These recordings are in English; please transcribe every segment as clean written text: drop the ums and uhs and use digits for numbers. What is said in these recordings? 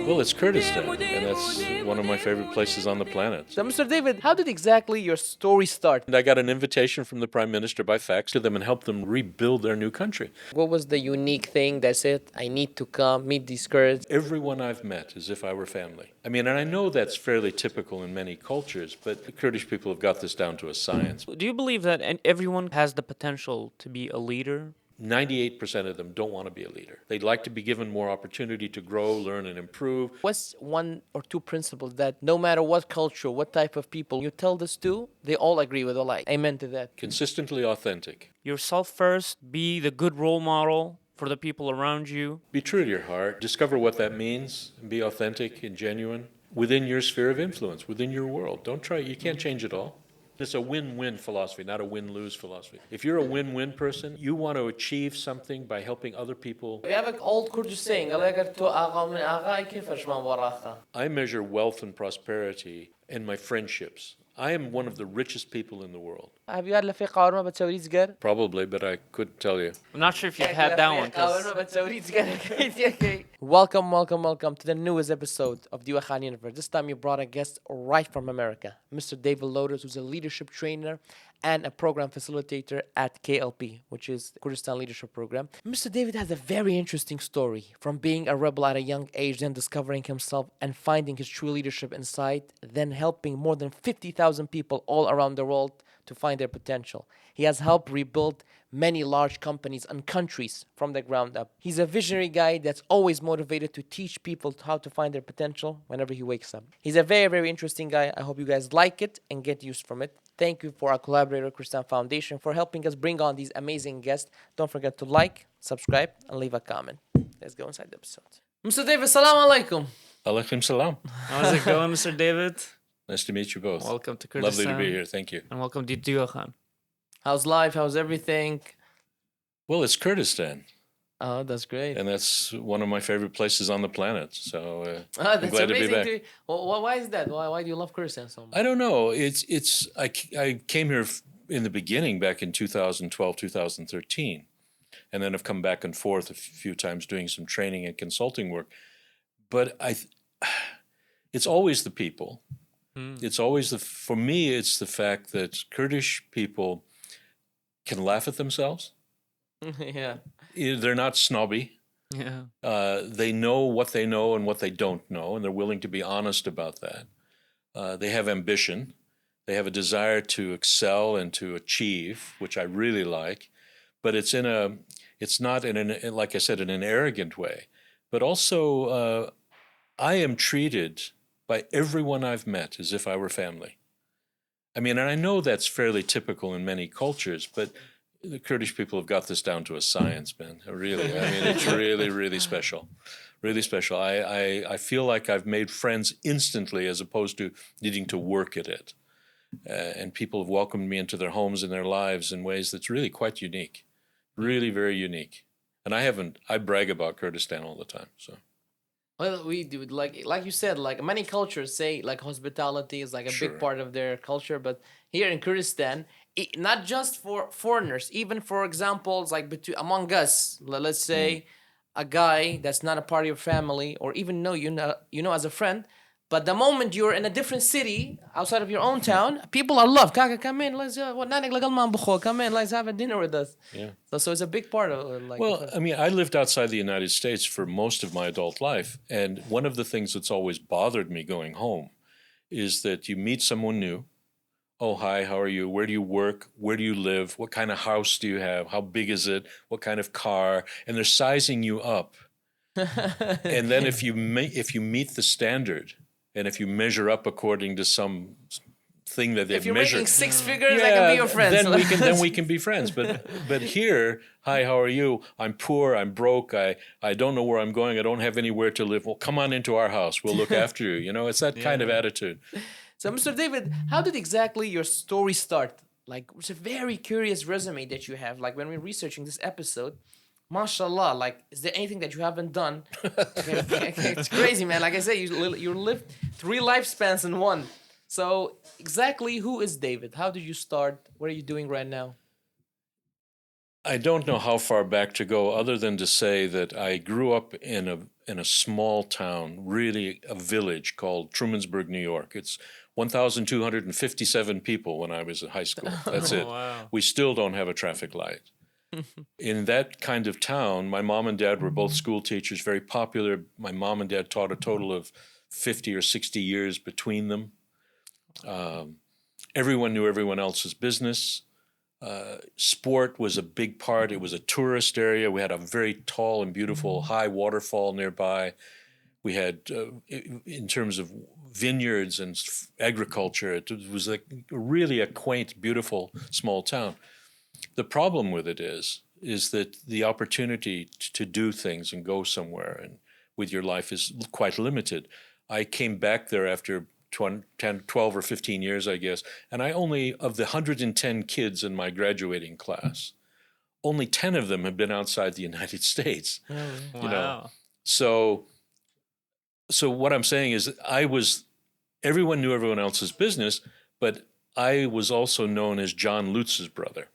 Well, it's Kurdistan, and that's one of my favorite places on the planet. So, Mr. David, how did exactly your story start? And I got an invitation from the Prime Minister by fax to them and help them rebuild their new country. What was the unique thing that said, I need to come, meet these Kurds? Everyone I've met as if I were family. I mean, and I know that's fairly typical in many cultures, but the Kurdish people have got this down to a science. Do you believe that everyone has the potential to be a leader? 98% of them don't want to be a leader. They'd like to be given more opportunity to grow, learn, and improve. What's one or two principles that no matter what culture, what type of people you tell this to, they all agree with alike? Amen to that. Consistently authentic. Yourself first, be the good role model for the people around you. Be true to your heart. Discover what that means, and be authentic and genuine within your sphere of influence, within your world. Don't try, you can't change it all. It's a win-win philosophy, not a win-lose philosophy. If you're a win-win person, you want to achieve something by helping other people. We have an old Kurdish saying, I measure wealth and prosperity in my friendships. I am one of the richest people in the world. have you had لفي قارما بتسوي سجر؟ Probably, but I couldn't tell you. I'm not sure if you've had that one. 'Cause Welcome to the newest episode of the Wakhan Universe. This time you brought a guest right from America, Mr. David Lotus, who's a leadership trainer and a program facilitator at KLP, which is the Kurdistan Leadership Program. Mr. David has a very interesting story from being a rebel at a young age, then discovering himself and finding his true leadership inside, then helping more than 50,000 people all around the world to find their potential. He has helped rebuild many large companies and countries from the ground up. He's a visionary guy that's always motivated to teach people how to find their potential whenever he wakes up. He's a very, very interesting guy. I hope you guys like it and get used from it. Thank you for our collaborator, Kurdistan Foundation, for helping us bring on these amazing guests. Don't forget to like, subscribe, and leave a comment. Let's go inside the episode. Mr. David, salam alaikum. Alaikum salam. how's it going, Mr. David? Nice to meet you both. Welcome to Kurdistan. Lovely to be here. Thank you. And welcome to Wakhan. How's life? How's everything? Well, it's Kurdistan, Oh, that's great. and that's one of my favorite places on the planet. So I'm That's glad to be amazing. back. Well, why is that? Why do you love Kurdistan so much? I don't know. I came here in the beginning back in 2012, 2013, and then I've come back and forth a few times doing some training and consulting work. But it's always the people. It's always for me, it's the fact that Kurdish people can laugh at themselves. Yeah. They're not snobby. Yeah. They know what they know and what they don't know, and they're willing to be honest about that. They have ambition. They have a desire to excel and to achieve, which I really like. But it's not like I said, in an arrogant way. But also, I am treated by everyone I've met as if I were family. I mean, and I know that's fairly typical in many cultures, but the Kurdish people have got this down to a science, man. Really, I mean, it's really, really special. Really special. I feel like I've made friends instantly as opposed to needing to work at it. And people have welcomed me into their homes and their lives in ways that's really quite unique. Really, very unique. And I brag about Kurdistan all the time, so. Well, we do like you said, like many cultures say, like hospitality is like a Sure. big part of their culture. But here in Kurdistan, not just for foreigners, even for examples like among us, let's say a guy that's not a part of your family, or even know you know as a friend. But the moment you're in a different city outside of your own town, people are loved. Kaka, come in, come in, let's have a dinner with us. Yeah. So it's a big part of like. Well, I mean, I lived outside the United States for most of my adult life, and one of the things that's always bothered me going home is that you meet someone new. Oh, hi, how are you? Where do you work? Where do you live? What kind of house do you have? How big is it? What kind of car? And they're sizing you up. And then if you meet the standard, and if you measure up according to some thing that they've if you're measured, making six figures, I can be your friend. Then we can be friends. But here, hi, how are you? I'm poor. I'm broke. I don't know where I'm going. I don't have anywhere to live. Well, come on into our house. We'll look after you. You know, it's that kind of attitude. So, Mr. David, how did exactly your story start? Like, it's a very curious resume that you have. Like, when we're researching this episode, mashallah, like, is there anything that you haven't done? It's crazy, man. Like I said, you lived 3 lifespans in one. So, exactly who is David? How did you start? What are you doing right now? I don't know how far back to go other than to say that I grew up in a small town, really a village called Trumansburg, New York. It's 1,257 people when I was in high school. That's it. Wow. We still don't have a traffic light. In that kind of town, my mom and dad were both school teachers, very popular. My mom and dad taught a total of 50 or 60 years between them. Everyone knew everyone else's business. Sport was a big part. It was a tourist area. We had a very tall and beautiful high waterfall nearby. We had, in terms of vineyards and agriculture, it was like really a quaint, beautiful small town. The problem with it is that the opportunity to do things and go somewhere and with your life is quite limited. I came back there after 12 or 15 years, I guess, and I only, of the 110 kids in my graduating class, only 10 of them have been outside the United States. Wow. You know, so what I'm saying is everyone knew everyone else's business, but I was also known as John Lutes's brother.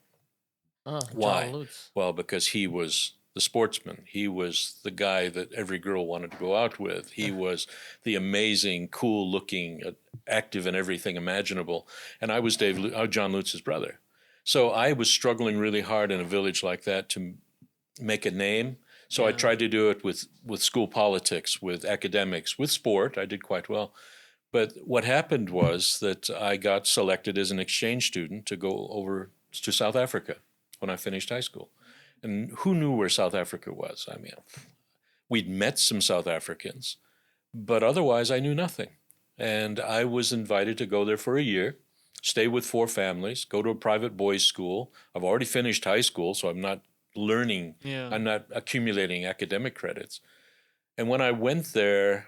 Why? John Lutes. Well, because he was the sportsman. He was the guy that every girl wanted to go out with. He was the amazing, cool-looking, active in everything imaginable. And I was John Lutz's brother. So I was struggling really hard in a village like that to make a name. So I tried to do it with school politics, with academics, with sport. I did quite well. But what happened was that I got selected as an exchange student to go over to South Africa when I finished high school. And who knew where South Africa was? I mean, we'd met some South Africans, but otherwise I knew nothing. And I was invited to go there for a year, stay with 4 families, go to a private boys' school. I've already finished high school, so I'm not learning. I'm not accumulating academic credits. And when I went there,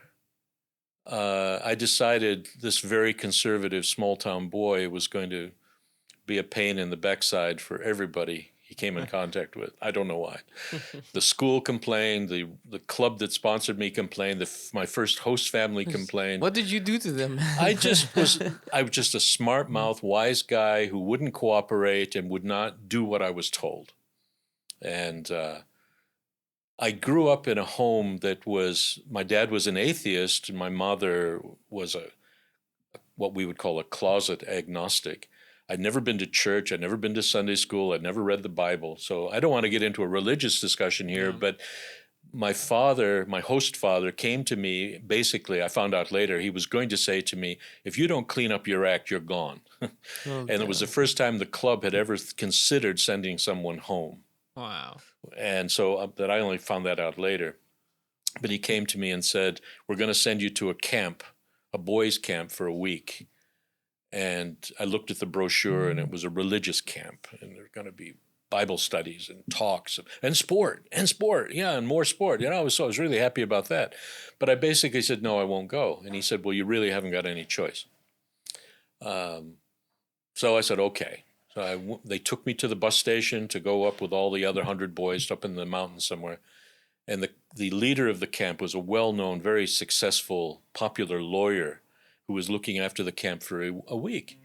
I decided this very conservative small-town boy was going to be a pain in the backside for everybody he came in contact with. I don't know why. The school complained. The club that sponsored me complained. My first host family complained. What did you do to them? I was just a smart mouth, wise guy who wouldn't cooperate and would not do what I was told. And I grew up in a home that my dad was an atheist and my mother was what we would call a closet agnostic. I'd never been to church. I'd never been to Sunday school. I'd never read the Bible. So I don't want to get into a religious discussion here, but my host father came to me, basically, I found out later, he was going to say to me, if you don't clean up your act, you're gone. And it was the first time the club had ever considered sending someone home. Wow. And so that I only found that out later. But he came to me and said, we're going to send you to a camp, a boys' camp for a week. And I looked at the brochure, and it was a religious camp, and there were going to be Bible studies and talks and sport, and more sport. So I was really happy about that. But I basically said, no, I won't go. And he said, well, you really haven't got any choice. So I said, okay. So they took me to the bus station to go up with all the other 100 boys up in the mountains somewhere. And the leader of the camp was a well-known, very successful, popular lawyer who was looking after the camp for a week.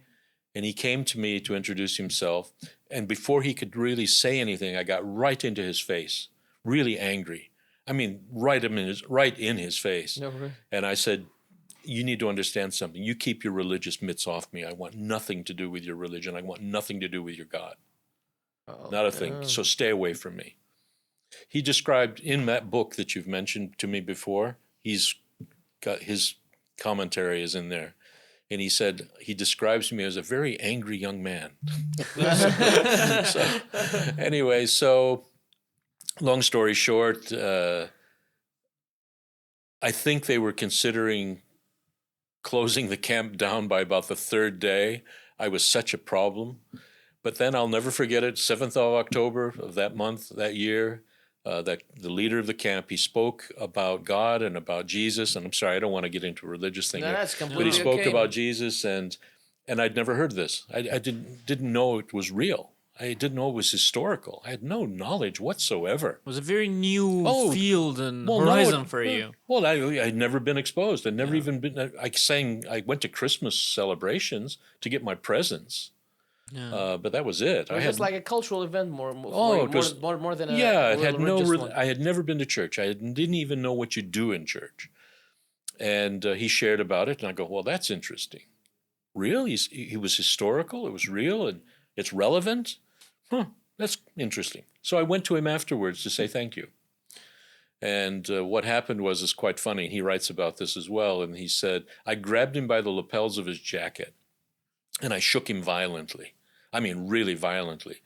And he came to me to introduce himself. And before he could really say anything, I got right into his face, really angry. I mean, right in his face. No, really? And I said, you need to understand something. You keep your religious mitts off me. I want nothing to do with your religion. I want nothing to do with your God. Not a thing. So stay away from me. He described in that book that you've mentioned to me before, he's got his commentary is in there. And he said, he describes me as a very angry young man. Anyway, long story short, I think they were considering closing the camp down by about the 3rd day. I was such a problem. But then I'll never forget it, 7th of October of that month, that year, that the leader of the camp, he spoke about God and about Jesus. And I'm sorry, I don't want to get into a religious thing. No, that's but completely he spoke okay. about Jesus, and I'd never heard this. I didn't know it was real. I didn't know it was historical. I had no knowledge whatsoever. It was a very new field and Well, horizon for you. Well, I'd never been exposed. I'd never even been. I went to Christmas celebrations to get my presents, But that was it. It was just like a cultural event more than a it had religious one. I had never been to church. Didn't even know what you do in church. And he shared about it, and I go, well, that's interesting. Real? He was historical. It was real, and it's relevant. That's interesting. So I went to him afterwards to say thank you. And what happened is quite funny. He writes about this as well. And he said, I grabbed him by the lapels of his jacket and I shook him violently. I mean, really violently.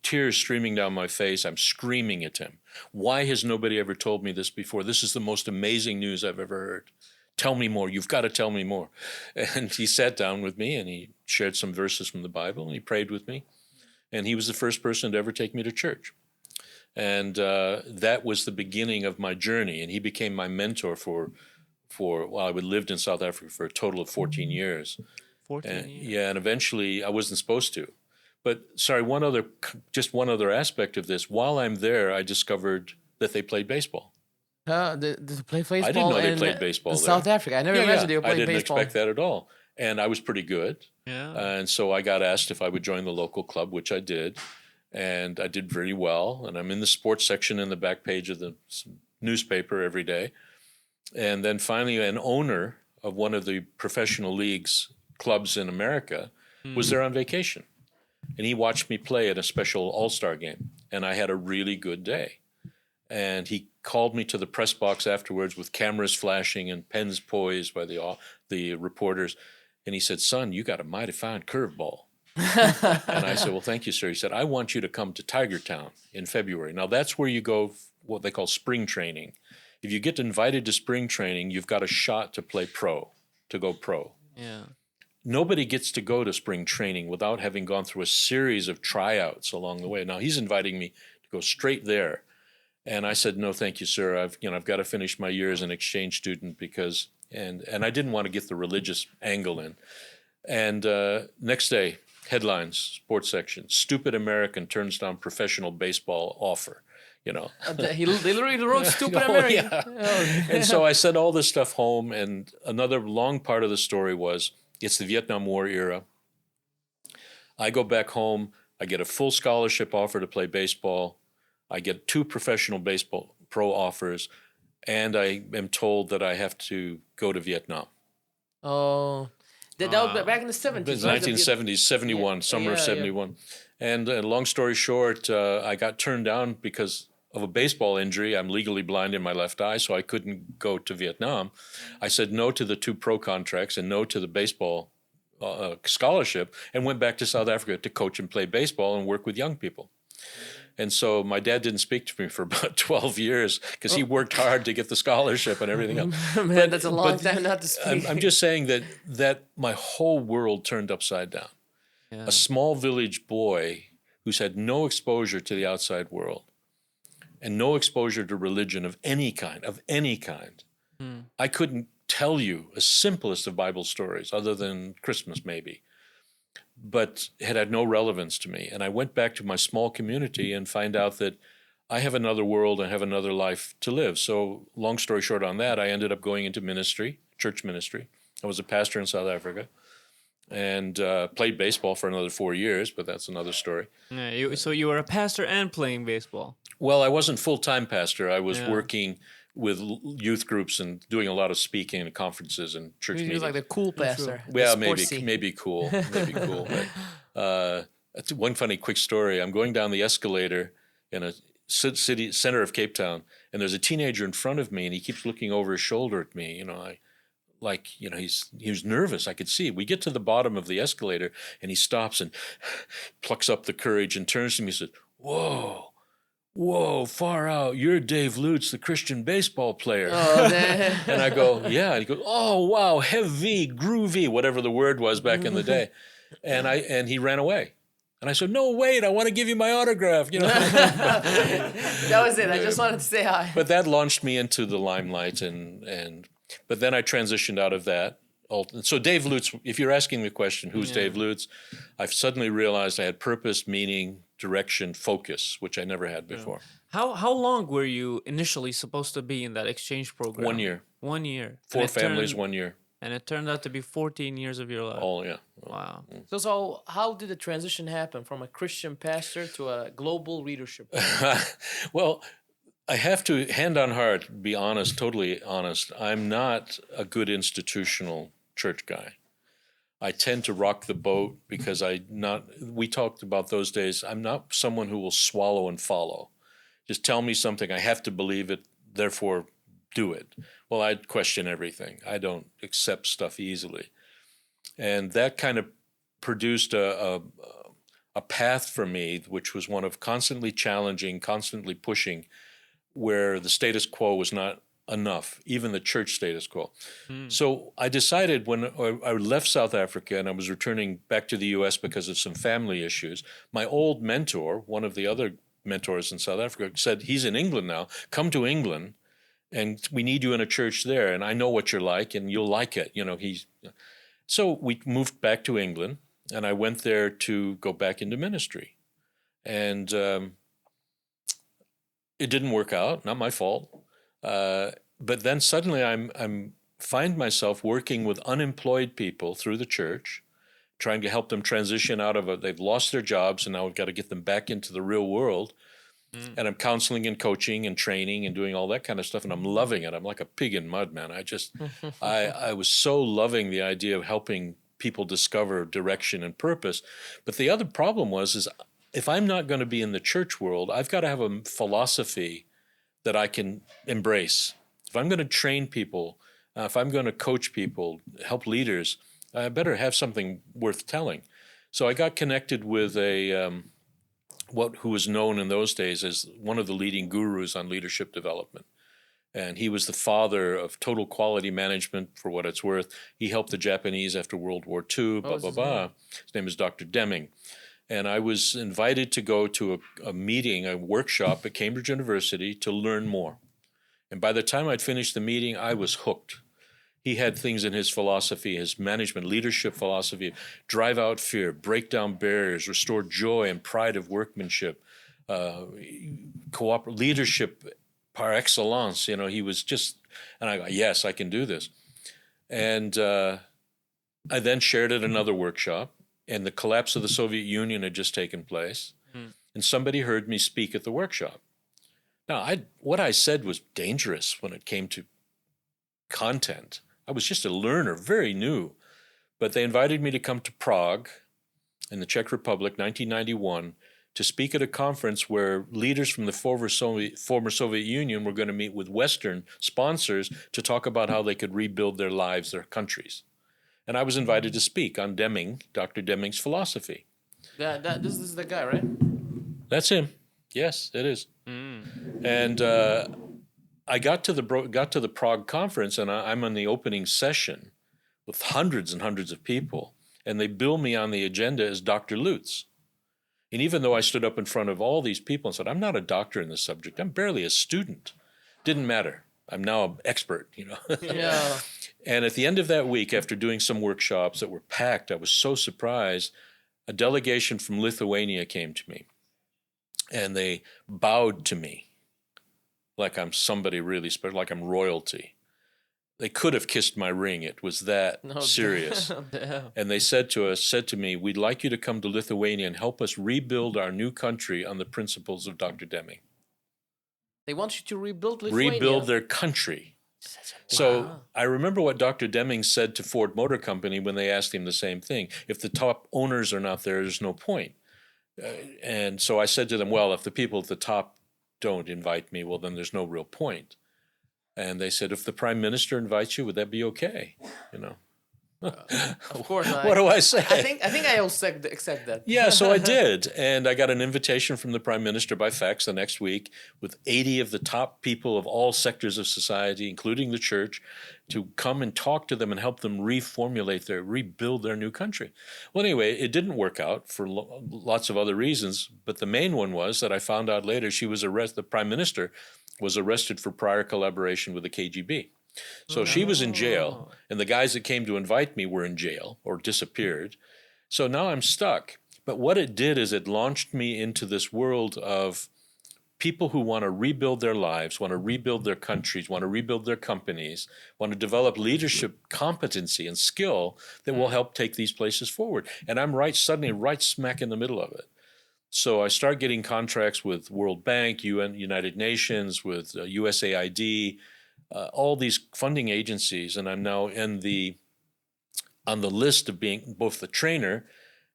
Tears streaming down my face. I'm screaming at him. Why has nobody ever told me this before? This is the most amazing news I've ever heard. Tell me more. You've got to tell me more. And he sat down with me and he shared some verses from the Bible and he prayed with me. And he was the first person to ever take me to church. And that was the beginning of my journey. And he became my mentor I lived in South Africa for a total of 14 years. 14 years. Yeah, and eventually I wasn't supposed to. But sorry, one other aspect of this. While I'm there, I discovered that they played baseball. They play baseball. I didn't know they played baseball in there. South Africa. I never imagined they were playing baseball. I didn't expect that at all. And I was pretty good. Yeah. And so I got asked if I would join the local club, which I did. And I did very well. And I'm in the sports section in the back page of the newspaper every day. And then finally, an owner of one of the professional leagues clubs in America was there on vacation. And he watched me play at a special all-star game. And I had a really good day. And he called me to the press box afterwards with cameras flashing and pens poised by the reporters. And he said, son, you got a mighty fine curveball. And I said, well, thank you, sir. He said, I want you to come to Tiger Town in February. Now, that's where you go what they call spring training. If you get invited to spring training, you've got a shot to go pro. Yeah. Nobody gets to go to spring training without having gone through a series of tryouts along the way. Now, he's inviting me to go straight there. And I said, no, thank you, sir. I've got to finish my year as an exchange student because I didn't want to get the religious angle in. And next day, headlines, sports section, stupid American turns down professional baseball offer, They literally wrote stupid American. Yeah. Oh. And so I sent all this stuff home, and another long part of the story was, it's the Vietnam War era. I go back home, I get a full scholarship offer to play baseball, I get 2 professional baseball pro offers, and I am told that I have to go to Vietnam. Oh, that was back in the 70s. It was 1970s, 71, summer of 71. Yeah. And long story short, I got turned down because of a baseball injury. I'm legally blind in my left eye, so I couldn't go to Vietnam. I said no to the 2 pro contracts and no to the baseball scholarship and went back to South Africa to coach and play baseball and work with young people. And so my dad didn't speak to me for about 12 years because he worked hard to get the scholarship and everything else. Man, that's a long time not to speak. I'm just saying that my whole world turned upside down. Yeah. A small village boy who's had no exposure to the outside world and no exposure to religion of any kind. I couldn't tell you a simplest of Bible stories other than Christmas maybe, but it had no relevance to me. And I went back to my small community and find out that I have another world and have another life to live. So long story short on that, I ended up going into ministry, church ministry. I was a pastor in South Africa and played baseball for another 4 years, but that's another story. Yeah, so you were a pastor and playing baseball? Well, I wasn't full-time pastor. I was working with youth groups and doing a lot of speaking and conferences and church meetings. He was like the cool pastor. Yeah, maybe cool. But, that's one funny quick story. I'm going down the escalator in a city center of Cape Town, and there's a teenager in front of me, and he keeps looking over his shoulder at me. He was nervous. I could see. We get to the bottom of the escalator, and he stops and plucks up the courage and turns to me and says, Whoa, far out. You're Dave Lutes, the Christian baseball player. Oh, and I go, yeah. And he goes, oh, wow, heavy, groovy, whatever the word was back in the day. And he ran away. And I said, no, wait, I want to give you my autograph. That was it. I just wanted to say hi. But that launched me into the limelight. But then I transitioned out of that. So Dave Lutes, if you're asking me a question, who's Dave Lutes? I've suddenly realized I had purpose, meaning, direction, focus, which I never had before. How long were you initially supposed to be in that exchange program? 1 year. 1 year. 4 families, 1 year. And it turned out to be 14 years of your life. Oh, yeah. Wow. So how did the transition happen from a Christian pastor to a global leadership? Well, I have to, hand on heart, be honest, totally honest. I'm not a good institutional church guy. I tend to rock the boat because we talked about those days, I'm not someone who will swallow and follow. Just tell me something, I have to believe it, therefore do it. Well, I'd question everything. I don't accept stuff easily. And that kind of produced a path for me, which was one of constantly challenging, constantly pushing, where the status quo was not enough, even the church status quo. So I decided when I left South Africa and I was returning back to the U.S. because of some family issues, my old mentor, one of the other mentors in South Africa, said, he's in England now, come to England, and we need you in a church there, and I know what you're like, and you'll like it. So we moved back to England, and I went there to go back into ministry. And it didn't work out, not my fault. But then suddenly I'm find myself working with unemployed people through the church, trying to help them transition out of they've lost their jobs, and now we've got to get them back into the real world. And I'm counseling and coaching and training and doing all that kind of stuff, and I'm loving it. I'm like a pig in mud, man. I was so loving the idea of helping people discover direction and purpose. But the other problem is if I'm not going to be in the church world, I've got to have a philosophy that I can embrace. If I'm going to train people, if I'm going to coach people, help leaders, I better have something worth telling. So I got connected with who was known in those days as one of the leading gurus on leadership development. And he was the father of total quality management, for what it's worth. He helped the Japanese after World War II, blah, blah, blah. His name is Dr. Deming. And I was invited to go to a meeting, a workshop at Cambridge University to learn more. And by the time I'd finished the meeting, I was hooked. He had things in his philosophy, his management, leadership philosophy, drive out fear, break down barriers, restore joy and pride of workmanship, leadership par excellence. He was just, and I go, yes, I can do this. And I then shared at another workshop, and the collapse of the Soviet Union had just taken place, and somebody heard me speak at the workshop. Now, what I said was dangerous when it came to content. I was just a learner, very new. But they invited me to come to Prague in the Czech Republic, 1991, to speak at a conference where leaders from the former Soviet Union were going to meet with Western sponsors to talk about how they could rebuild their lives, their countries. And I was invited to speak on Deming, Dr. Deming's philosophy. This is the guy, right? That's him. Yes, it is. And I got to the Prague conference, and I'm on the opening session with hundreds and hundreds of people, and they bill me on the agenda as Dr. Lutes. And even though I stood up in front of all these people and said, I'm not a doctor in this subject, I'm barely a student, didn't matter. I'm now an expert, Yeah. And at the end of that week, after doing some workshops that were packed, I was so surprised. A delegation from Lithuania came to me, and they bowed to me like I'm somebody really special, like I'm royalty. They could have kissed my ring. It was that serious. And they said to me, we'd like you to come to Lithuania and help us rebuild our new country on the principles of Dr. Deming. They want you to rebuild Lithuania. Rebuild their country. So I remember what Dr. Deming said to Ford Motor Company when they asked him the same thing. If the top owners are not there, there's no point. And so I said to them, well, if the people at the top don't invite me, well, then there's no real point. And they said, if the prime minister invites you, would that be okay? Of course. What do I say? I think I also accept that. Yeah, so I did. And I got an invitation from the prime minister by fax the next week with 80 of the top people of all sectors of society, including the church, to come and talk to them and help them rebuild their new country. Well, anyway, it didn't work out for lots of other reasons, but the main one was that I found out later the prime minister was arrested for prior collaboration with the KGB. So she was in jail, and the guys that came to invite me were in jail or disappeared. So now I'm stuck. But what it did is it launched me into this world of people who want to rebuild their lives, want to rebuild their countries, want to rebuild their companies, want to develop leadership competency and skill that will help take these places forward. And I'm suddenly right smack in the middle of it. So I start getting contracts with World Bank, UN, United Nations, with USAID, all these funding agencies, and I'm now on the list of being both the trainer,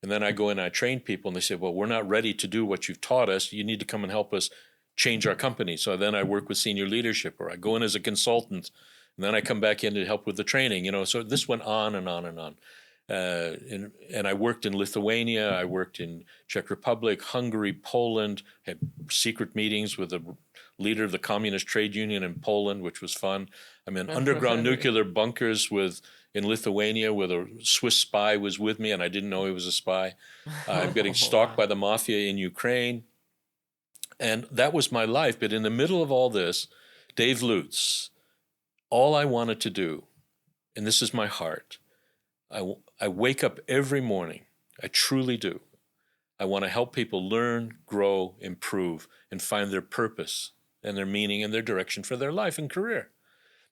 and then I go in and I train people, and they say, well, we're not ready to do what you've taught us. You need to come and help us change our company. So then I work with senior leadership, or I go in as a consultant, and then I come back in to help with the training. So this went on and on and on. And I worked in Lithuania, I worked in Czech Republic, Hungary, Poland, had secret meetings with the leader of the Communist Trade Union in Poland, which was fun. I'm in underground nuclear bunkers in Lithuania where a Swiss spy was with me and I didn't know he was a spy. I'm getting stalked by the mafia in Ukraine. And that was my life. But in the middle of all this, Dave Lutes, all I wanted to do, and this is my heart, I wake up every morning, I truly do. I want to help people learn, grow, improve, and find their purpose and their meaning and their direction for their life and career.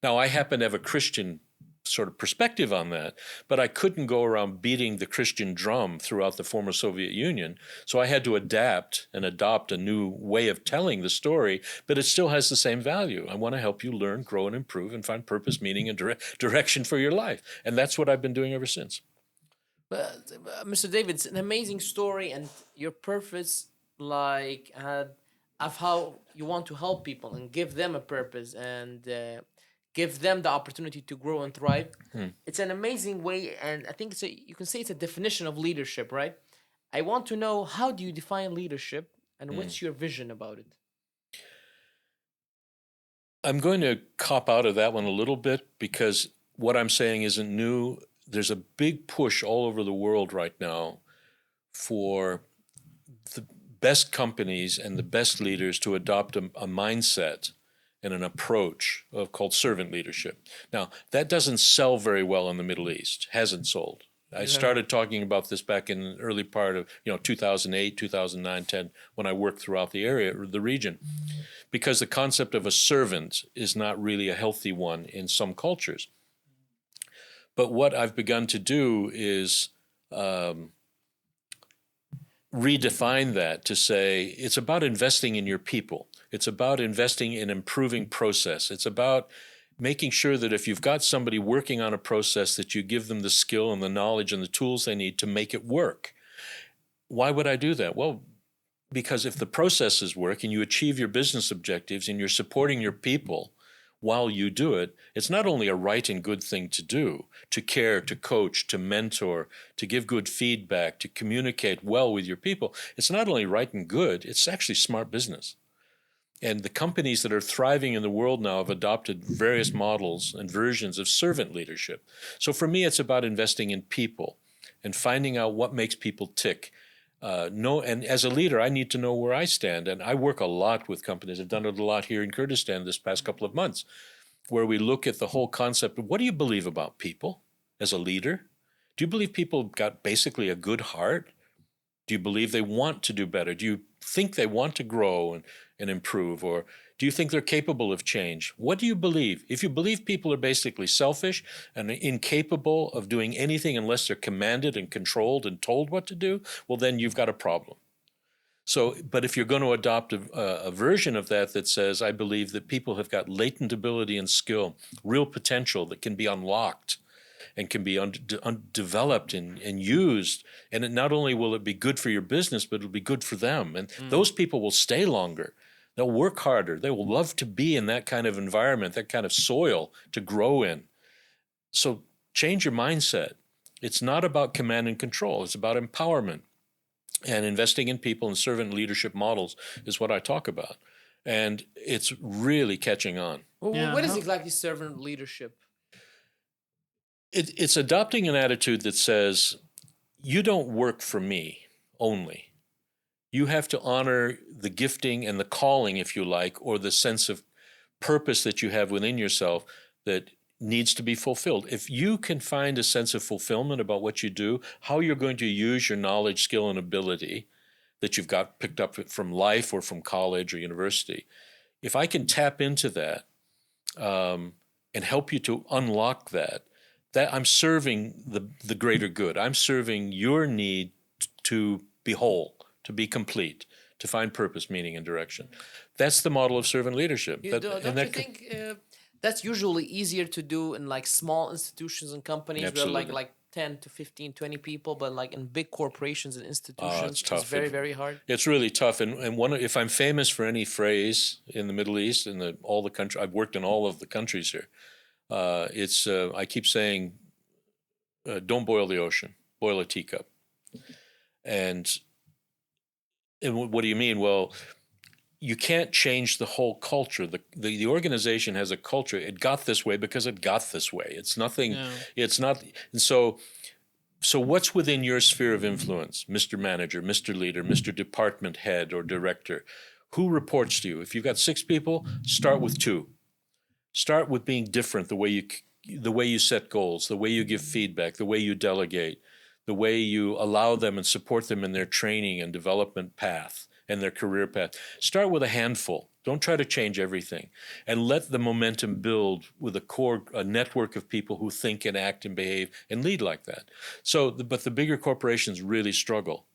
Now, I happen to have a Christian sort of perspective on that, but I couldn't go around beating the Christian drum throughout the former Soviet Union, so I had to adapt and adopt a new way of telling the story, but it still has the same value. I want to help you learn, grow, and improve and find purpose, meaning, and direction for your life, and that's what I've been doing ever since. But Mr. David, it's an amazing story, and your purpose, of how you want to help people and give them a purpose and give them the opportunity to grow and thrive. It's an amazing way, and I think you can say it's a definition of leadership, right? I want to know, how do you define leadership, and what's your vision about it? I'm going to cop out of that one a little bit because what I'm saying isn't new. There's a big push all over the world right now for the best companies and the best leaders to adopt a mindset and an approach called servant leadership. Now, that doesn't sell very well in the Middle East, hasn't sold. I started talking about this back in the early part of 2008, 2009, 10, when I worked throughout the area, or the region, because the concept of a servant is not really a healthy one in some cultures. But what I've begun to do is redefine that to say it's about investing in your people. It's about investing in improving process. It's about making sure that if you've got somebody working on a process, that you give them the skill and the knowledge and the tools they need to make it work. Why would I do that? Well, because if the processes work and you achieve your business objectives and you're supporting your people while you do it, it's not only a right and good thing to do, to care, to coach, to mentor, to give good feedback, to communicate well with your people. It's not only right and good, it's actually smart business. And the companies that are thriving in the world now have adopted various models and versions of servant leadership. So for me, it's about investing in people and finding out what makes people tick. And as a leader, I need to know where I stand. And I work a lot with companies. I've done it a lot here in Kurdistan this past couple of months, where we look at the whole concept of what do you believe about people as a leader? Do you believe people got basically a good heart? Do you believe they want to do better? Do you think they want to grow and improve? Or do you think they're capable of change? What do you believe? If you believe people are basically selfish and incapable of doing anything unless they're commanded and controlled and told what to do, well, then you've got a problem. So, but if you're going to adopt a version of that says, I believe that people have got latent ability and skill, real potential that can be unlocked and can be developed and used. And it not only will it be good for your business, but it'll be good for them. And those people will stay longer. They'll work harder. They will love to be in that kind of environment, that kind of soil to grow in. So change your mindset. It's not about command and control. It's about empowerment. And investing in people and servant leadership models is what I talk about. And it's really catching on. Well, what is exactly servant leadership? It's adopting an attitude that says, you don't work for me only. You have to honor the gifting and the calling, if you like, or the sense of purpose that you have within yourself that needs to be fulfilled. If you can find a sense of fulfillment about what you do, how you're going to use your knowledge, skill, and ability that you've got picked up from life or from college or university. If I can tap into that and help you to unlock that I'm serving the greater good. I'm serving your need to be whole, to be complete, to find purpose, meaning, and direction. That's the model of servant leadership. Don't you think that's usually easier to do in like small institutions and companies Absolutely. where like 10 to 15, 20 people, but like in big corporations and institutions, it's tough. It's very, very hard. It's really tough. And if I'm famous for any phrase in the Middle East, in all the countries, I've worked in all of the countries here. I keep saying, don't boil the ocean, boil a teacup. And what do you mean? Well, you can't change the whole culture. The organization has a culture. It got this way because it got this way. It's nothing. No. It's not. And so what's within your sphere of influence, Mr. Manager, Mr. Leader, Mr. Department Head or Director? Who reports to you? If you've got 6 people, start with 2. Start with being different. The way you set goals, the way you give feedback, the way you delegate, the way you allow them and support them in their training and development path and their career path. Start with a handful. Don't try to change everything. And let the momentum build with a network of people who think and act and behave and lead like that. But the bigger corporations really struggle.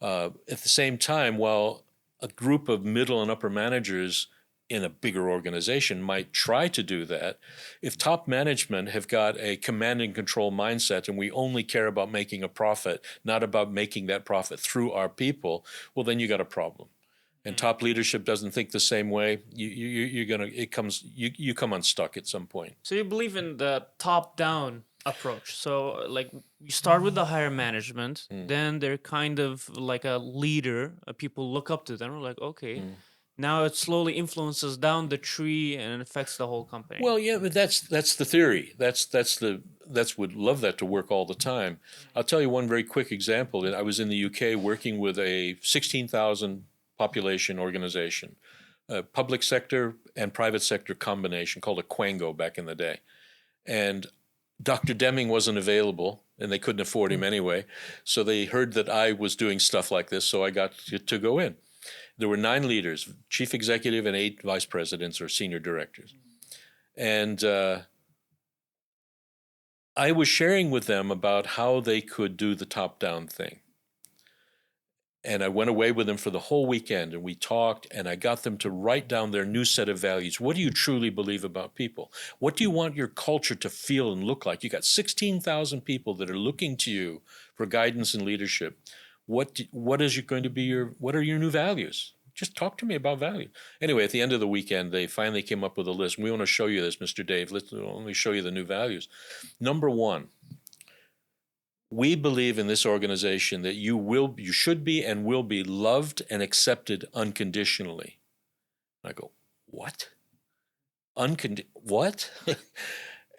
At the same time, while a group of middle and upper managers in a bigger organization might try to do that, if top management have got a command and control mindset and we only care about making a profit, not about making that profit through our people, well, then you got a problem. And top leadership doesn't think the same way, you come unstuck at some point. So you believe in the top-down approach. So like you start with the higher management, then they're kind of like a leader. People look up to them. We're like, okay. Now it slowly influences down the tree and affects the whole company. Well, yeah, but that's the theory. Would love that to work all the time. I'll tell you one very quick example. I was in the UK working with a 16,000 population organization, a public sector and private sector combination called a Quango back in the day. And Dr. Deming wasn't available, and they couldn't afford him anyway. So they heard that I was doing stuff like this, so I got to go in. There were 9 leaders, chief executive and 8 vice presidents or senior directors. And I was sharing with them about how they could do the top-down thing. And I went away with them for the whole weekend, and we talked, and I got them to write down their new set of values. What do you truly believe about people? What do you want your culture to feel and look like? You got 16,000 people that are looking to you for guidance and leadership. What are your new values? Just talk to me about value. Anyway, at the end of the weekend, they finally came up with a list. We want to show you this, Mr. Dave. Let me show you the new values. Number 1, we believe in this organization that you should be and will be loved and accepted unconditionally. I go, what? What?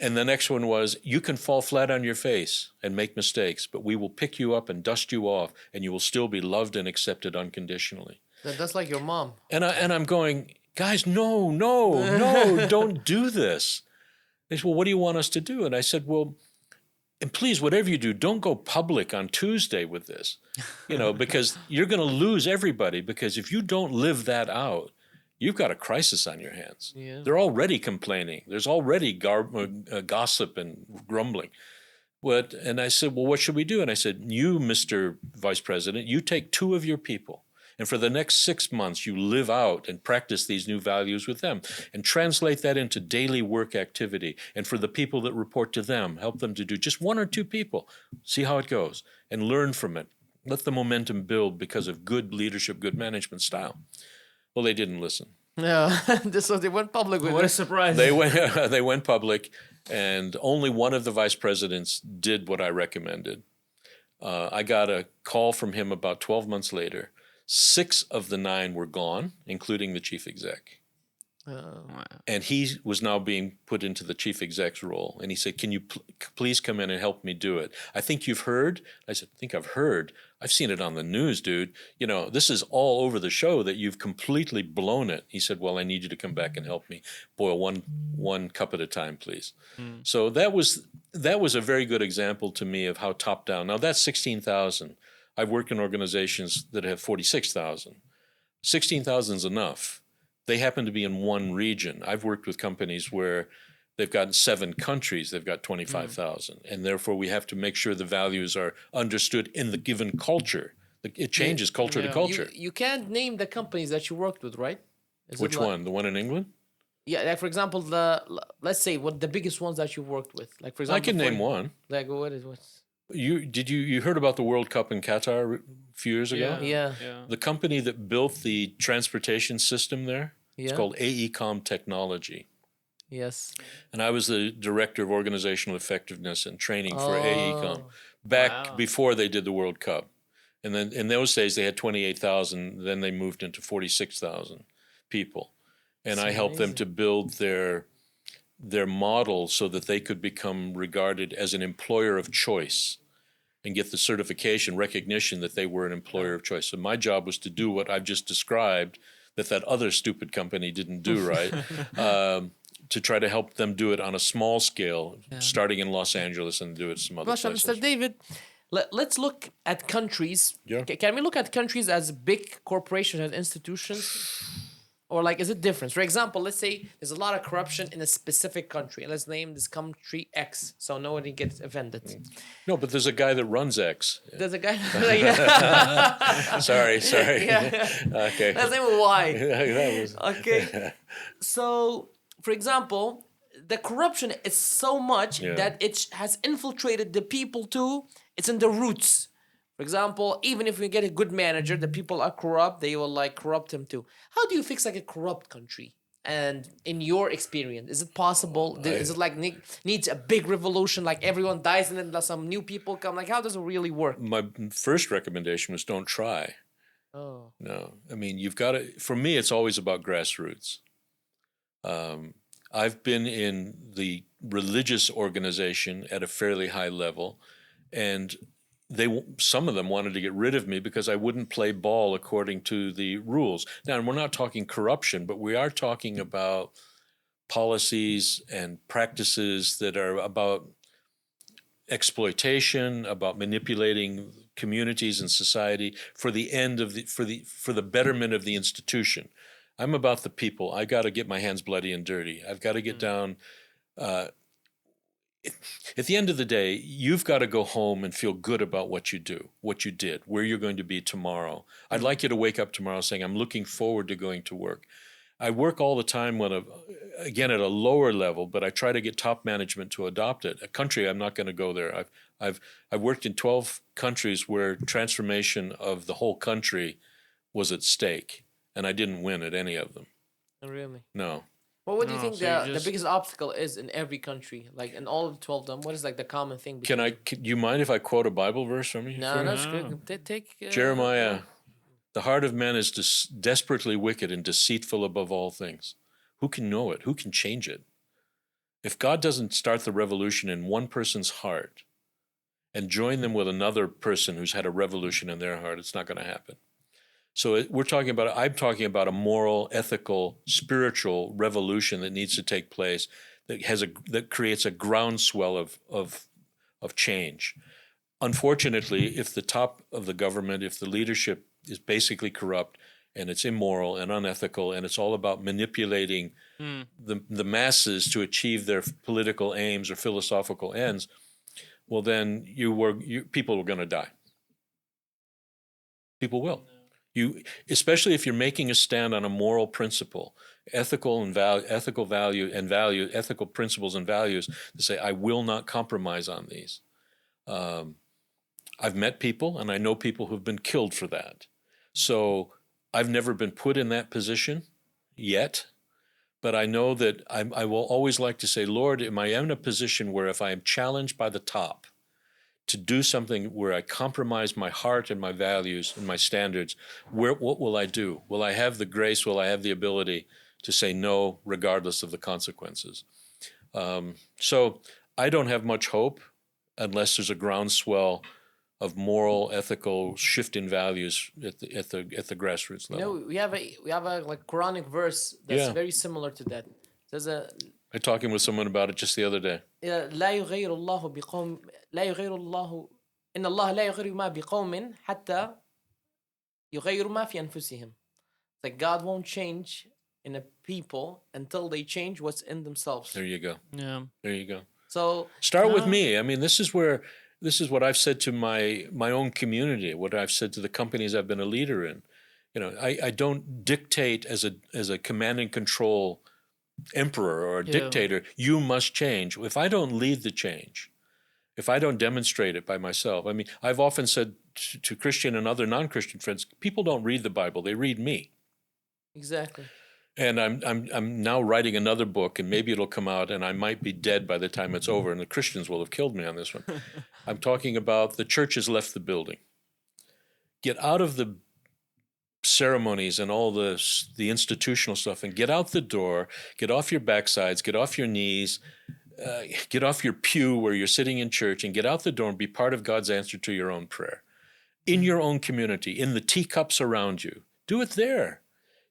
And the next one was, you can fall flat on your face and make mistakes, but we will pick you up and dust you off, and you will still be loved and accepted unconditionally. That's like your mom. And I'm going, guys, no, don't do this. They said, well, what do you want us to do? And I said, well, and please, whatever you do, don't go public on Tuesday with this, because you're going to lose everybody, because if you don't live that out, you've got a crisis on your hands. Yeah. They're already complaining. There's already gossip and grumbling. And I said, well, what should we do? And I said, you, Mr. Vice President, you take 2 of your people, and for the next 6 months, you live out and practice these new values with them and translate that into daily work activity. And for the people that report to them, help them to do just 1 or 2 people, see how it goes, and learn from it. Let the momentum build because of good leadership, good management style. Well, they didn't listen. Yeah, so they went public with it. What a surprise. They went public, and only one of the vice presidents did what I recommended. I got a call from him about 12 months later. 6 of the 9 were gone, including the chief exec. Wow. And he was now being put into the chief exec's role. And he said, can you please come in and help me do it? I think you've heard. I said, I think I've heard. I've seen it on the news, dude. This is all over the show that you've completely blown it. He said, well, I need you to come back and help me boil one cup at a time, please. So that was a very good example to me of how top down. Now that's 16,000. I've worked in organizations that have 46,000. 16,000 is enough. They happen to be in one region. I've worked with companies where they've got 7 countries, they've got 25,000. And therefore, we have to make sure the values are understood in the given culture. It changes culture to culture. You can't name the companies that you worked with, right? Which one? The one in England? Yeah, like for example, let's say what the biggest ones that you worked with. Like for example, I can name one. Like what's You heard about the World Cup in Qatar a few years ago? Yeah. The company that built the transportation system there, it's called AECOM Technology. Yes. And I was the director of organizational effectiveness and training for AECOM back before they did the World Cup. And then in those days they had 28,000, then they moved into 46,000 people. And I helped them to build their model so that they could become regarded as an employer of choice and get the certification, recognition that they were an employer of choice. So my job was to do what I've just described that other stupid company didn't do right, to try to help them do it on a small scale, starting in Los Angeles and do it some other places. Mr. David, let's look at countries. Yeah. Can we look at countries as big corporations and institutions? Or like, is it different? For example, let's say there's a lot of corruption in a specific country. Let's name this country X, so nobody gets offended. No, but there's a guy that runs X. There's a guy. Sorry. Yeah. Okay. Let's name Y. That was... Okay. So, for example, the corruption is so much that it has infiltrated the people too. It's in the roots. For example, even if we get a good manager, the people are corrupt, they will like corrupt him too. How do you fix like a corrupt country? And in your experience, is it possible? Is it like needs a big revolution, like everyone dies and then some new people come? Like, how does it really work? My first recommendation was don't try. Oh. No. I mean, you've got to, for me, it's always about grassroots. I've been in the religious organization at a fairly high level, and some of them wanted to get rid of me because I wouldn't play ball according to the rules. Now, we're not talking corruption, but we are talking about policies and practices that are about exploitation, about manipulating communities and society for the end of for the betterment of the institution. I'm about the people. I got to get my hands bloody and dirty. I've got to get down. At the end of the day, you've got to go home and feel good about what you do, what you did, where you're going to be tomorrow. I'd like you to wake up tomorrow saying, I'm looking forward to going to work. I work all the time again at a lower level, but I try to get top management to adopt it. A country, I'm not going to go there. I've worked in 12 countries where transformation of the whole country was at stake, and I didn't win at any of them. Really? No. Well, what do you think the biggest obstacle is in every country? Like in all of 12 of them, what is like the common thing? Can you mind if I quote a Bible verse from you? No, that's good. Take Jeremiah, the heart of man is desperately wicked and deceitful above all things. Who can know it? Who can change it? If God doesn't start the revolution in one person's heart and join them with another person who's had a revolution in their heart, it's not going to happen. So I'm talking about a moral, ethical, spiritual revolution that needs to take place that creates a groundswell of change. Unfortunately, if the top of the government, if the leadership is basically corrupt and it's immoral and unethical and it's all about manipulating the masses to achieve their political aims or philosophical ends, well then people are going to die. People will. Especially if you're making a stand on a moral principle, ethical principles and values, to say, I will not compromise on these. I've met people and I know people who've been killed for that. So I've never been put in that position yet, but I know that I will always like to say, Lord, am I in a position where if I am challenged by the top to do something where I compromise my heart and my values and my standards, what will I do? Will I have the grace? Will I have the ability to say no regardless of the consequences? So I don't have much hope unless there's a groundswell of moral, ethical shift in values at the grassroots level. We have a like Quranic verse that's very similar to that. There's I'm talking with someone about it just the other day. لا يغير الله بقوم لا يغير الله إن الله لا يغير ما بقوم حتى يغيروا ما في أنفسهم. Like God won't change in a people until they change what's in themselves. There you go. Yeah. There you go. So Start with me. I mean, this is what I've said to my own community, what I've said to the companies I've been a leader in. You know, I don't dictate as a command and control emperor or a dictator, you must change. If I don't lead the change, if I don't demonstrate it by myself, I mean, I've often said to Christian and other non-Christian friends, people don't read the Bible, they read me. exactly. And I'm now writing another book, and maybe it'll come out, and I might be dead by the time it's over, and the Christians will have killed me on this one. I'm talking about the church has left the building. Get out of the ceremonies and all the institutional stuff, and get out the door. Get off your backsides. Get off your knees. Get off your pew where you're sitting in church, and get out the door and be part of God's answer to your own prayer. In your own community, in the teacups around you. Do it there.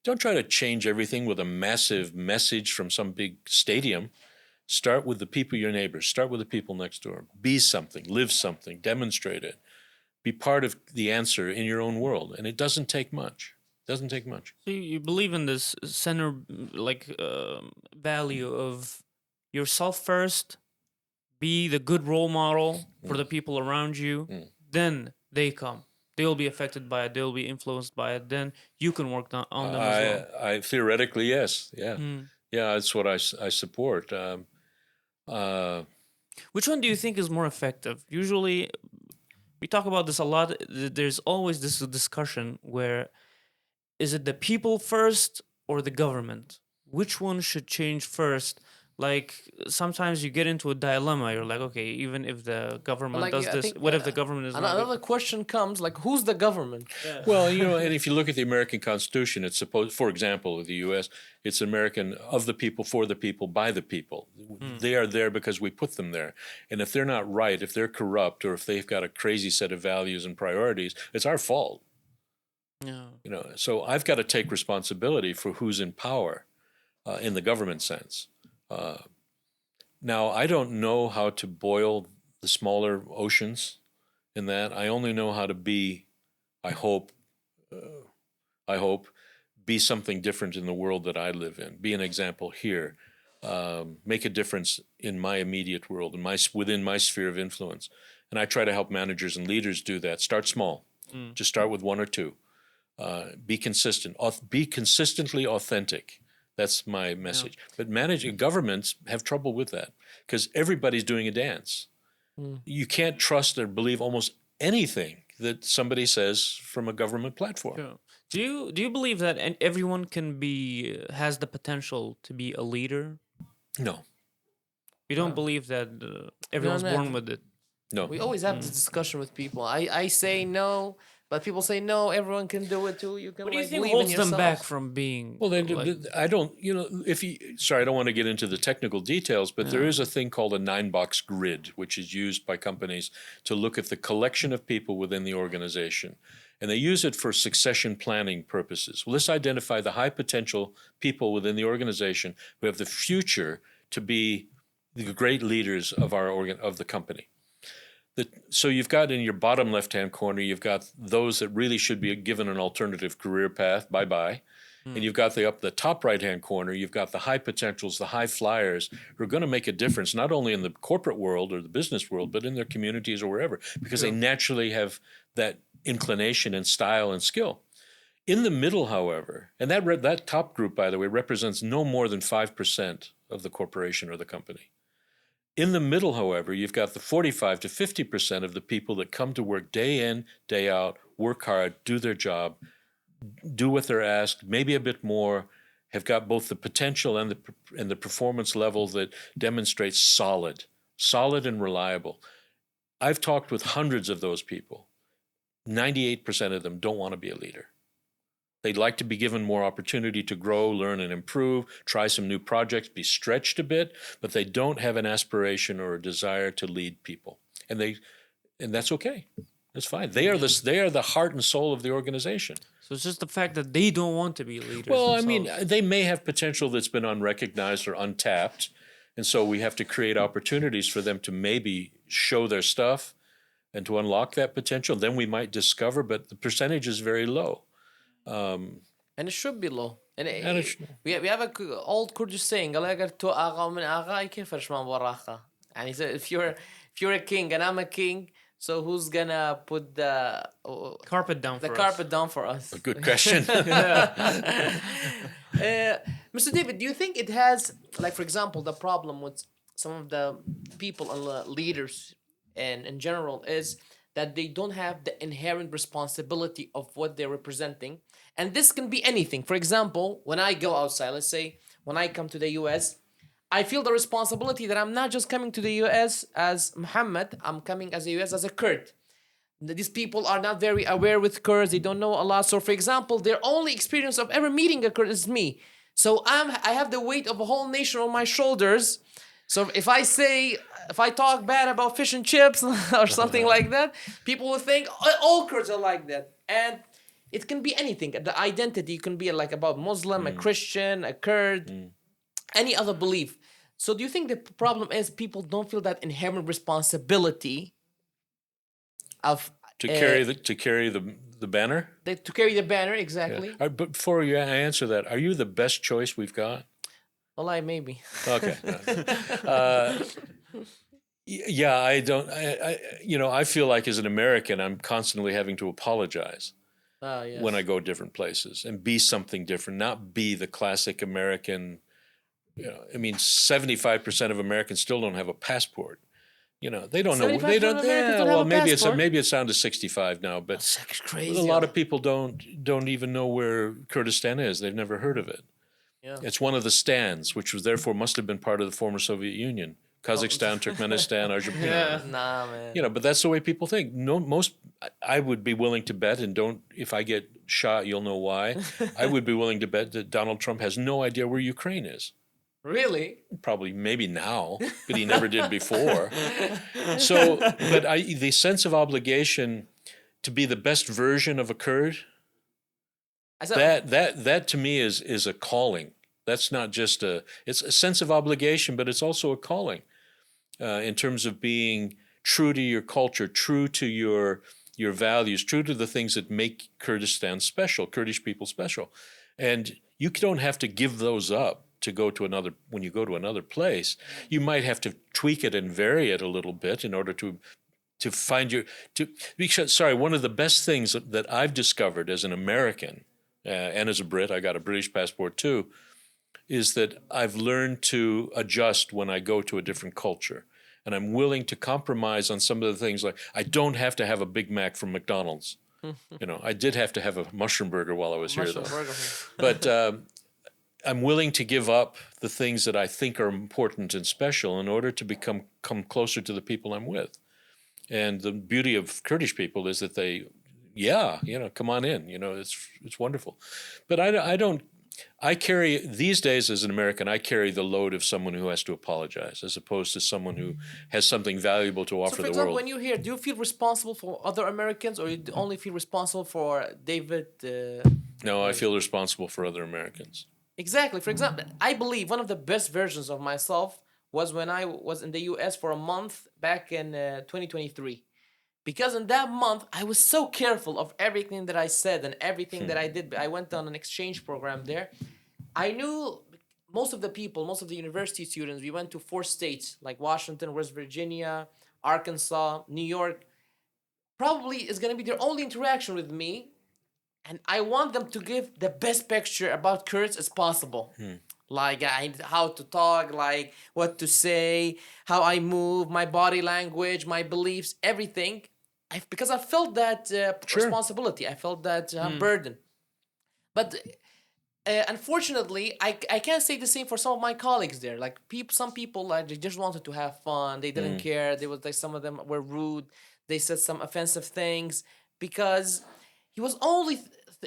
Don't try to change everything with a massive message from some big stadium. Start with the people, your neighbors. Start with the people next door. Be something, live something, demonstrate it. Be part of the answer in your own world. And it doesn't take much. It doesn't take much. So you believe in this center, value of yourself first, be the good role model for the people around you, then they come. They'll be affected by it. They'll be influenced by it. Then you can work on them as well. I theoretically, yes. Yeah. Yeah, that's what I support. Which one do you think is more effective? Usually, we talk about this a lot. There's always this discussion where is it the people first or the government? Which one should change first? Like sometimes you get into a dilemma. You're like, okay, even if the government does this, what if the government is not? Another question comes like, who's the government? Yeah. Well, you know, and if you look at the American Constitution, it's supposed, for example, the U.S., it's American of the people, for the people, by the people. They are there because we put them there. And if they're not right, if they're corrupt, or if they've got a crazy set of values and priorities, it's our fault. Yeah. You know, so I've got to take responsibility for who's in power in the government sense. Now, I don't know how to boil the smaller oceans in that. I only know how to be, I hope, be something different in the world that I live in. Be an example here. Make a difference in my immediate world, within my sphere of influence. And I try to help managers and leaders do that. Start small. Just start with one or two. Be consistent. Be consistently authentic. That's my message. Yeah. But governments have trouble with that because everybody's doing a dance. You can't trust or believe almost anything that somebody says from a government platform. Sure. Do you believe that everyone has the potential to be a leader? No. You don't believe that everyone's born with it? No. We always have this discussion with people. I say no, but people say no. Everyone can do it too. You can. What do you think believe in holds them yourself. back from being? Well, I don't. You know, sorry, I don't want to get into the technical details, but there is a thing called a 9-box grid, which is used by companies to look at the collection of people within the organization, and they use it for succession planning purposes. Well, let's identify the high potential people within the organization who have the future to be the great leaders of of the company. So you've got in your bottom left-hand corner, you've got those that really should be given an alternative career path, bye-bye. And you've got up the top right-hand corner, you've got the high potentials, the high flyers who are going to make a difference, not only in the corporate world or the business world, but in their communities or wherever, because they naturally have that inclination and style and skill. In the middle, however, and that top group, by the way, represents no more than 5% of the corporation or the company. In the middle, however, you've got the 45 to 50% of the people that come to work day in, day out, work hard, do their job, do what they're asked, maybe a bit more, have got both the potential and the performance level that demonstrates solid and reliable. I've talked with hundreds of those people. 98% of them don't want to be a leader. They'd like to be given more opportunity to grow, learn, and improve, try some new projects, be stretched a bit, but they don't have an aspiration or a desire to lead people. And that's okay. That's fine. They are the heart and soul of the organization. So it's just the fact that they don't want to be leaders. Well, themselves. I mean, they may have potential that's been unrecognized or untapped, and so we have to create opportunities for them to maybe show their stuff and to unlock that potential, then we might discover, but the percentage is very low. And it should be low. And we have a old Kurdish saying, "Allah agar to agha min agha, I can't finish my waracha." And he said, if you're a king and I'm a king, so who's gonna put the Carpet down for us. carpet down for us? A good question. Mr. David, do you think it has, like, for example, the problem with some of the people and leaders and in general is that they don't have the inherent responsibility of what they're representing? And this can be anything. For example, when I go outside, let's say when I come to the US, I feel the responsibility that I'm not just coming to the US as Muhammad, I'm coming as a US as a Kurd. These people are not very aware with Kurds, they don't know a lot. So for example, their only experience of ever meeting a Kurd is me. So I have the weight of a whole nation on my shoulders. So if I talk bad about fish and chips or something like that, people will think all Kurds are like that. And it can be anything. The identity can be like about Muslim, a Christian, a Kurd, any other belief. So do you think the problem is people don't feel that inherent responsibility of to carry the banner? To carry the banner, exactly. Yeah. But before you answer that, are you the best choice we've got? Well, maybe. Okay. Yeah, I don't. I feel like as an American, I'm constantly having to apologize Yes. when I go different places and be something different, not be the classic American. 75% of Americans still don't have a passport. They don't know. They don't. Well, maybe it's down to 65 now, but that's crazy. A lot of people don't even know where Kurdistan is. They've never heard of it. Yeah. It's one of the stands, which must have been part of the former Soviet Union. Kazakhstan, Turkmenistan, Argentina. Nah, man. But that's the way people think. No, I would be willing to bet, and if I get shot, you'll know why. I would be willing to bet that Donald Trump has no idea where Ukraine is. Really? Probably, maybe now, but he never did before. So, but the sense of obligation to be the best version of a Kurd, that to me is a calling. That's not just it's a sense of obligation, but it's also a calling in terms of being true to your culture, true to your values, true to the things that make Kurdistan special, Kurdish people special. And you don't have to give those up to go to when you go to another place. You might have to tweak it and vary it a little bit in order to find one of the best things that I've discovered as an American and as a Brit, I got a British passport too, is that I've learned to adjust when I go to a different culture. And I'm willing to compromise on some of the things, like I don't have to have a Big Mac from McDonald's. I did have to have a mushroom burger while I was here, though. But I'm willing to give up the things that I think are important and special in order to come closer to the people I'm with. And the beauty of Kurdish people is that they, come on in. It's wonderful. But I carry, these days as an American, I carry the load of someone who has to apologize as opposed to someone who has something valuable to offer the world. So for example, when you're here, do you feel responsible for other Americans or you only feel responsible for David? No, I feel responsible for other Americans. Exactly. For example, I believe one of the best versions of myself was when I was in the US for a month back in 2023. Because in that month, I was so careful of everything that I said and everything that I did. I went on an exchange program there. I knew most of the people, most of the university students, we went to 4 states like Washington, West Virginia, Arkansas, New York. Probably is going to be their only interaction with me. And I want them to give the best picture about Kurds as possible. Like how to talk, like what to say, how I move, my body language, my beliefs, everything. Because I felt that responsibility. I felt that burden. But unfortunately, I can't say the same for some of my colleagues there. Like some people, they just wanted to have fun. They didn't care. They was like some of them were rude. They said some offensive things because he was only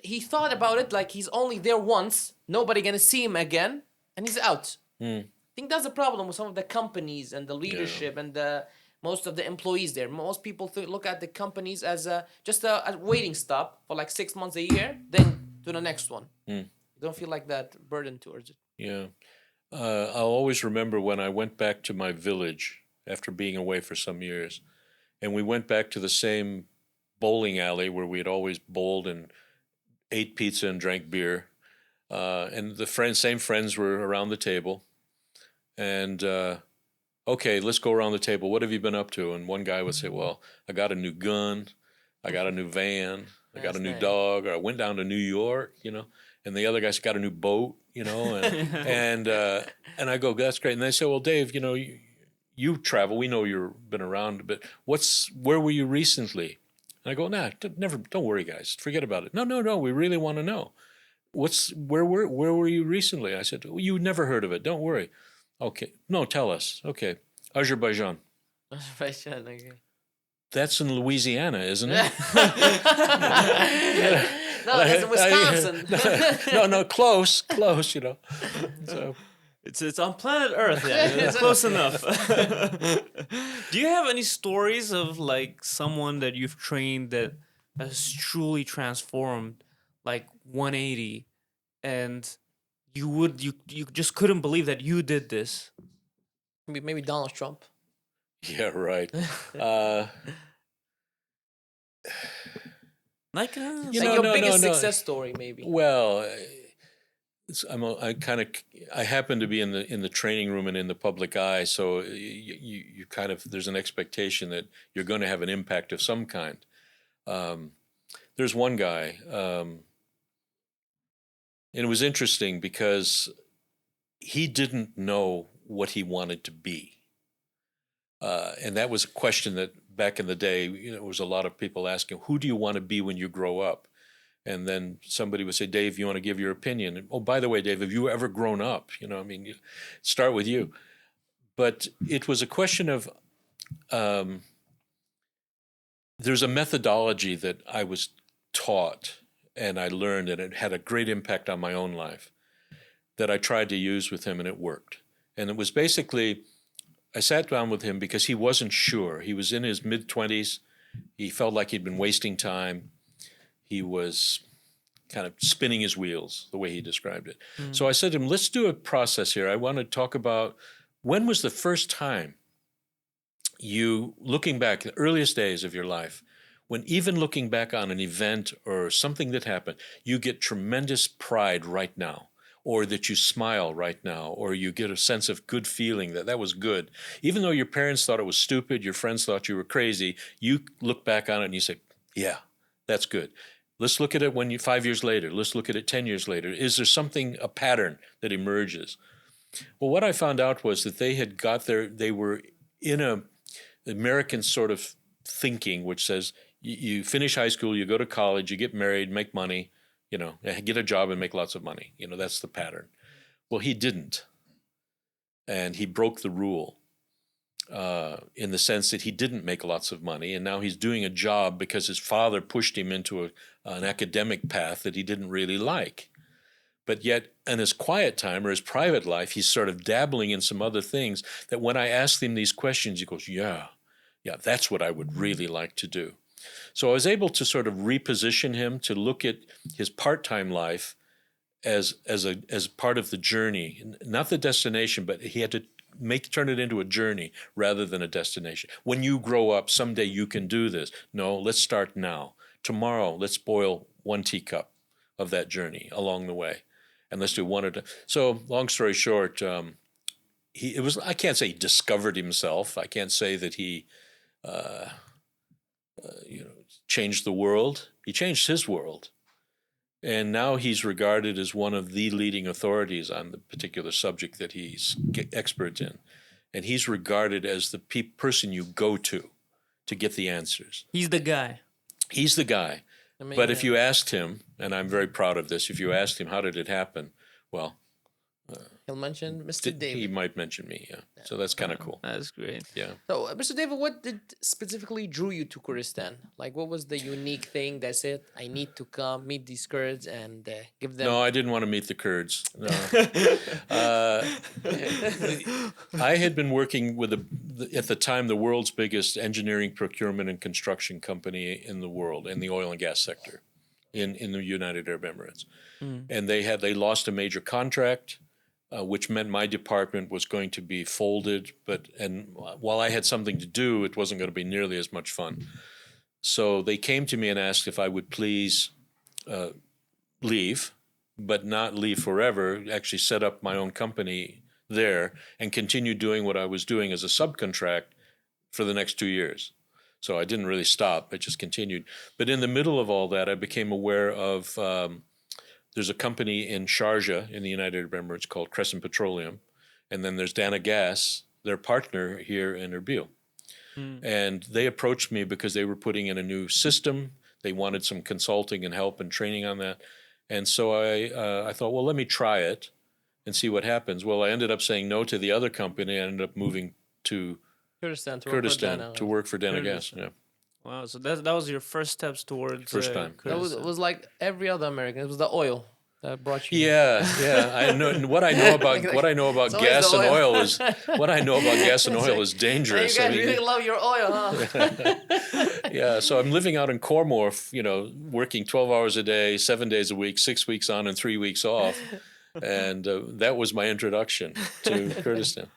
he thought about it like he's only there once. Nobody gonna see him again, and he's out. I think that's the problem with some of the companies and the leadership and most of the employees there. Most people look at the companies as just a waiting stop for like 6 months, a year, then to the next one. Don't feel like that burden towards it. Yeah. I'll always remember when I went back to my village after being away for some years, And we went back to the same bowling alley where we had always bowled and ate pizza and drank beer. And the same friends were around the table. And, okay, let's go around the table. What have you been up to? And one guy would say, well, I got a new gun. I got a new van. I got a new dog. Or I went down to New York, And the other guy's got a new boat, And I go, that's great. And they say, well, Dave, you travel. We know you've been around, but where were you recently? And I go, nah, don't worry, guys. Forget about it. No. We really want to know. Where were you recently? I said, well, you never heard of it. Don't worry. Okay. No, tell us. Okay. Azerbaijan. Azerbaijan, okay. That's in Louisiana, isn't it? No, that's in Wisconsin. No, close, So it's on planet Earth, yeah. It's close enough. Do you have any stories of like someone that you've trained that has truly transformed, like 180, and you just couldn't believe that you did this? Maybe Donald Trump. Yeah, right. Like your biggest success story, maybe. Well, I happen to be in the training room and in the public eye, so you kind of, there's an expectation that you're going to have an impact of some kind. There's one guy, and it was interesting because he didn't know what he wanted to be. And that was a question that back in the day, there was a lot of people asking, who do you want to be when you grow up? And then somebody would say, Dave, you want to give your opinion? And, oh, by the way, Dave, have you ever grown up? Start with you. But it was a question of, there's a methodology that I was taught and I learned, and it had a great impact on my own life that I tried to use with him, and it worked. And it was basically, I sat down with him because he wasn't sure. He was in his mid-20s. He felt like he'd been wasting time. He was kind of spinning his wheels, the way he described it. So I said to him, let's do a process here. I want to talk about, when was the first time you, looking back, the earliest days of your life, when even looking back on an event or something that happened, you get tremendous pride right now, or that you smile right now, or you get a sense of good feeling that was good. Even though your parents thought it was stupid, your friends thought you were crazy, you look back on it and you say, yeah, that's good. Let's look at it 5 years later. Let's look at it 10 years later. Is there a pattern that emerges? Well, what I found out was that they were in a American sort of thinking, which says you finish high school, you go to college, you get married, make money, get a job and make lots of money. That's the pattern. Well, he didn't. And he broke the rule in the sense that he didn't make lots of money. And now he's doing a job because his father pushed him into an academic path that he didn't really like. But yet in his quiet time or his private life, he's sort of dabbling in some other things that when I ask him these questions, he goes, yeah, that's what I would really like to do. So I was able to sort of reposition him to look at his part-time life as part of the journey, not the destination, but he had to turn it into a journey rather than a destination. When you grow up, someday you can do this. No, let's start now. Tomorrow, let's boil 1 teacup of that journey along the way, and let's do one at a. So, long story short, I can't say he discovered himself. I can't say that he, changed the world. He changed his world. And now he's regarded as one of the leading authorities on the particular subject that he's expert in. And he's regarded as the person you go to get the answers. He's the guy. He's the guy. But if you asked him, and I'm very proud of this, if you asked him, how did it happen? Well, he'll mention Mr. David. He might mention me, yeah. So that's kind of cool. That's great. Yeah. So, Mr. David, what did specifically drew you to Kurdistan? Like, what was the unique thing that said, I need to come meet these Kurds and give them... No, I didn't want to meet the Kurds. No. I had been working with, at the time, the world's biggest engineering, procurement, and construction company in the world, in the oil and gas sector, in the United Arab Emirates. And they lost a major contract. which meant my department was going to be folded. And while I had something to do, it wasn't going to be nearly as much fun. So they came to me and asked if I would please leave, but not leave forever, actually set up my own company there and continue doing what I was doing as a subcontract for the next 2 years. So I didn't really stop, I just continued. But in the middle of all that, I became aware of, there's a company in Sharjah in the United Arab Emirates called Crescent Petroleum. And then there's Dana Gas, their partner here in Erbil. And they approached me because they were putting in a new system. They wanted some consulting and help and training on that. And so I thought, well, let me try it and see what happens. Well, I ended up saying no to the other company. I ended up moving to Kurdistan to work for Dana Gas. Yeah. Wow, so that was your first steps towards first time. It was like every other American. It was the oil that brought you. Yeah. I know what I know about gas and oil is dangerous. You guys really love your oil, huh? Yeah. So I'm living out in Cormorf, working 12 hours a day, 7 days a week, 6 weeks on and 3 weeks off, and that was my introduction to Kurdistan.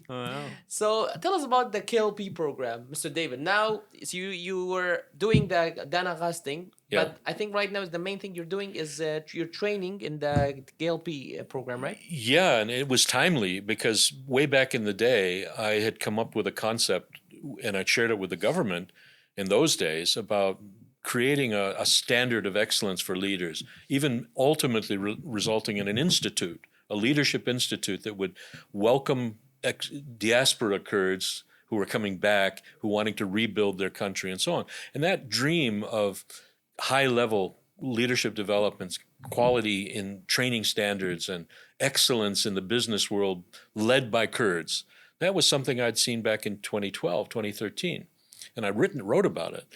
Wow. So tell us about the KLP program, Mr. David. Now, so you were doing the Dana Gas thing, but I think right now the main thing you're doing is you're training in the KLP program, right? Yeah, and it was timely because way back in the day, I had come up with a concept, and I shared it with the government in those days about creating a standard of excellence for leaders, even ultimately resulting in an institute, a leadership institute that would welcome diaspora Kurds who were coming back, who wanting to rebuild their country and so on. And that dream of high-level leadership developments, quality in training standards and excellence in the business world led by Kurds, that was something I'd seen back in 2012, 2013. And I wrote about it.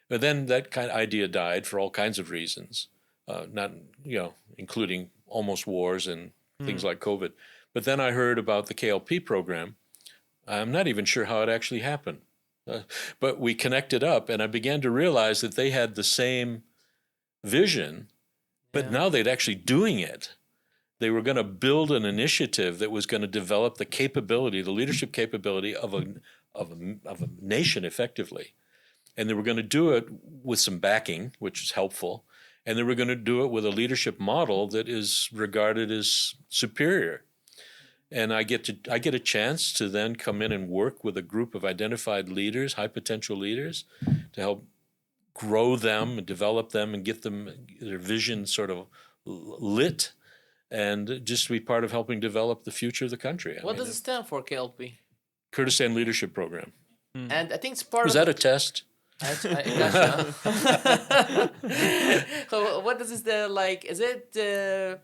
But then that kind of idea died for all kinds of reasons, not including almost wars and things like COVID. But then I heard about the KLP program. I'm not even sure how it actually happened. But we connected up, and I began to realize that they had the same vision, but now they'd actually doing it. They were going to build an initiative that was going to develop the capability, the leadership capability of a nation effectively. And they were going to do it with some backing, which is helpful. And they were going to do it with a leadership model that is regarded as superior. And I get a chance to then come in and work with a group of identified leaders, high potential leaders, to help grow them and develop them and get them their vision sort of lit, and just to be part of helping develop the future of the country. What does it stand for, KLP? Kurdistan Leadership Program. And I think it's part Was of... that a test? Gotcha. So what does this like? Is it the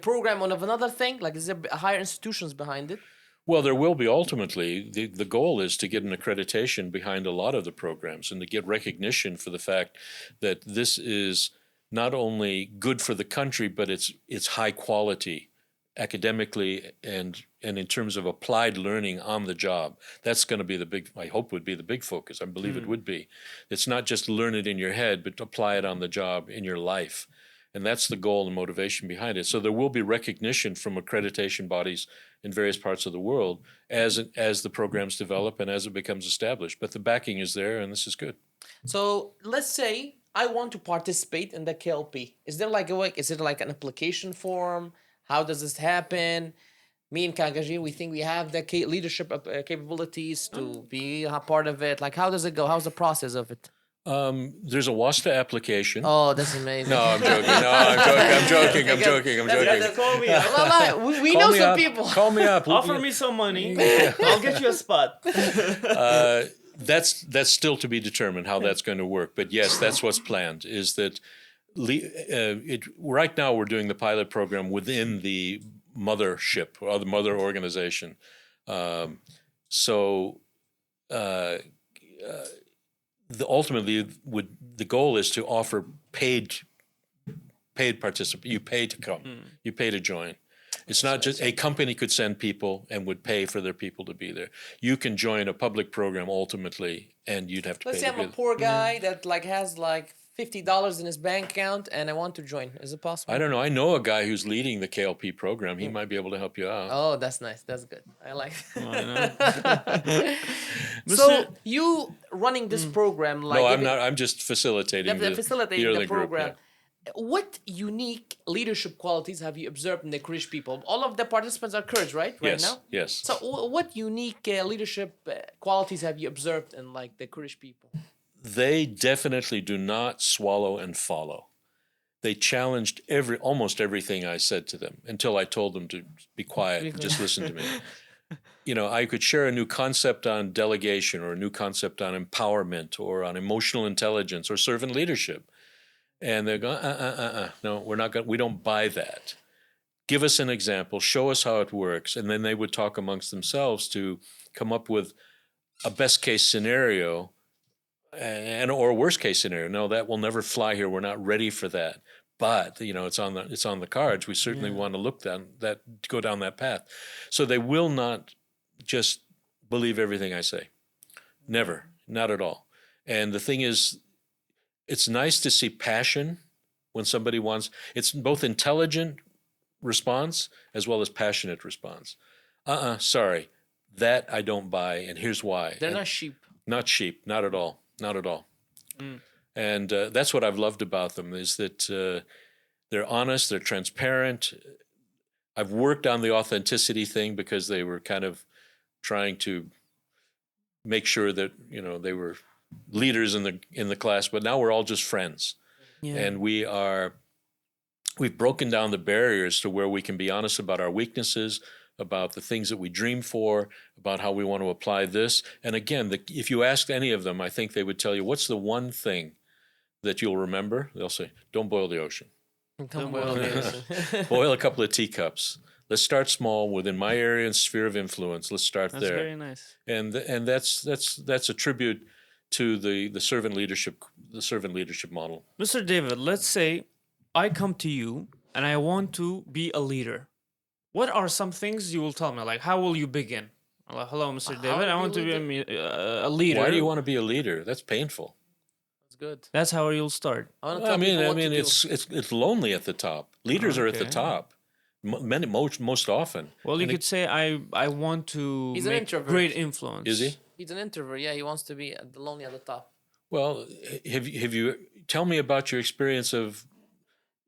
program of another thing? Like, is there higher institutions behind it? Well, there will be ultimately. The goal is to get an accreditation behind a lot of the programs and to get recognition for the fact that this is not only good for the country, but it's high quality academically and in terms of applied learning on the job. That's going to be I hope would be the big focus. I believe it would be. It's not just learn it in your head, but apply it on the job in your life. And that's the goal and motivation behind it. So there will be recognition from accreditation bodies in various parts of the world as the programs develop and as it becomes established. But the backing is there, and this is good. So let's say I want to participate in the KLP. Is there is it like an application form? How does this happen? Me and Kagaji, we think we have the leadership capabilities to be a part of it. Like, how does it go? How's the process of it? There's a WASTA application. Oh, that's amazing. No, I'm joking. I'm joking. Call me up. We know some people. Call me up. Offer me some money. I'll get you a spot. That's still to be determined how that's going to work. But yes, that's what's planned, is that right now we're doing the pilot program within the mothership or the mother organization. Ultimately, the goal is to offer paid participant. You pay to come. You pay to join. It's not just a company could send people and would pay for their people to be there. You can join a public program ultimately, and you'd have to pay. Let's say I'm a poor guy that has $50 in his bank account and I want to join. Is it possible? I don't know. I know a guy who's leading the KLP program. He might be able to help you out. Oh, that's nice. That's good. I like Why So you running this program like No, I'm not. I'm just facilitating facilitating the group, program. yeah. What unique leadership qualities have you observed in the Kurdish people? All of the participants are Kurds, right? Right Yes, now? yes. So what unique leadership qualities have you observed in like the Kurdish people? They definitely do not swallow and follow. They challenged almost everything I said to them until I told them to be quiet and just listen to me. You know, I could share a new concept on delegation or a new concept on empowerment or on emotional intelligence or servant leadership. And they're going, no, we're not going, we don't buy that. Give us an example, show us how it works. And then they would talk amongst themselves to come up with a best case scenario or a worst case scenario. No, that will never fly here. We're not ready for that. But, you know, it's on the cards. We certainly want to go down that path. So they will not just believe everything I say. Never, not at all. And the thing is, it's nice to see passion when somebody wants, it's both intelligent response as well as passionate response. Sorry, that I don't buy, and here's why. They're not sheep. Not sheep, not at all, not at all. And that's what I've loved about them is that they're honest, they're transparent. I've worked on the authenticity thing because they were kind of trying to make sure that, you know, they were leaders in the class, but now we're all just friends. And we've broken down the barriers to where we can be honest about our weaknesses, about the things that we dream for, about how we want to apply this. And again, if you asked any of them, I think they would tell you, what's the one thing that you'll remember? They'll say, don't boil the ocean. Don't boil the ocean. Boil a couple of teacups. Let's start small within my area and sphere of influence. Let's start there. That's very nice. And that's a tribute to the servant leadership model. Mr. David, let's say I come to you and I want to be a leader. What are some things you will tell me? Like, how will you begin? Like, hello, Mr. David, I want to be a leader. Why do you want to be a leader? That's painful. That's good. That's how you'll start. I mean, it's lonely at the top. Leaders are at the top. Most often. Well, you could say I want to He's an make introvert. great influence. Is he? He's an introvert. Yeah, he wants to be lonely at the top. Well, have you tell me about your experience of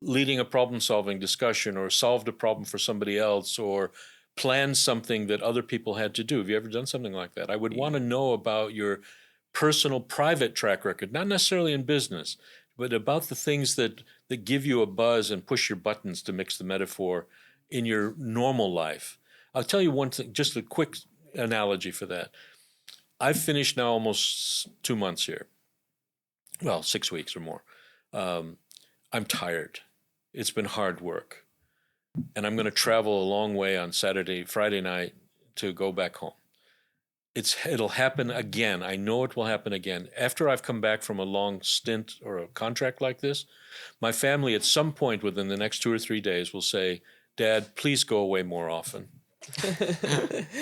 leading a problem-solving discussion or solved a problem for somebody else or planned something that other people had to do. Have you ever done something like that? I would want to know about your personal, private track record, not necessarily in business, but about the things that give you a buzz and push your buttons, to mix the metaphor, in your normal life. I'll tell you one thing, just a quick analogy for that. I've finished now almost 2 months here. Well, 6 weeks or more. I'm tired. It's been hard work. And I'm going to travel a long way on Friday night to go back home. It'll happen again. I know it will happen again. After I've come back from a long stint or a contract like this, my family at some point within the next 2 or 3 days will say, Dad, please go away more often.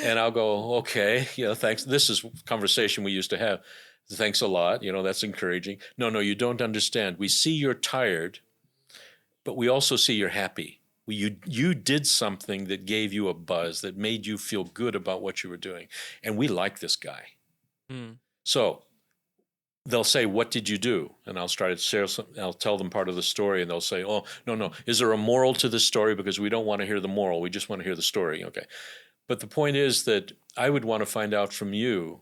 And I'll go, okay, thanks. This is a conversation we used to have. Thanks a lot. That's encouraging. No, you don't understand. We see you're tired, but we also see you're happy. You did something that gave you a buzz, that made you feel good about what you were doing. And we like this guy. So they'll say, what did you do? And I'll tell them part of the story, and they'll say, oh, no. Is there a moral to this story? Because we don't want to hear the moral. We just want to hear the story. Okay. But the point is that I would want to find out from you,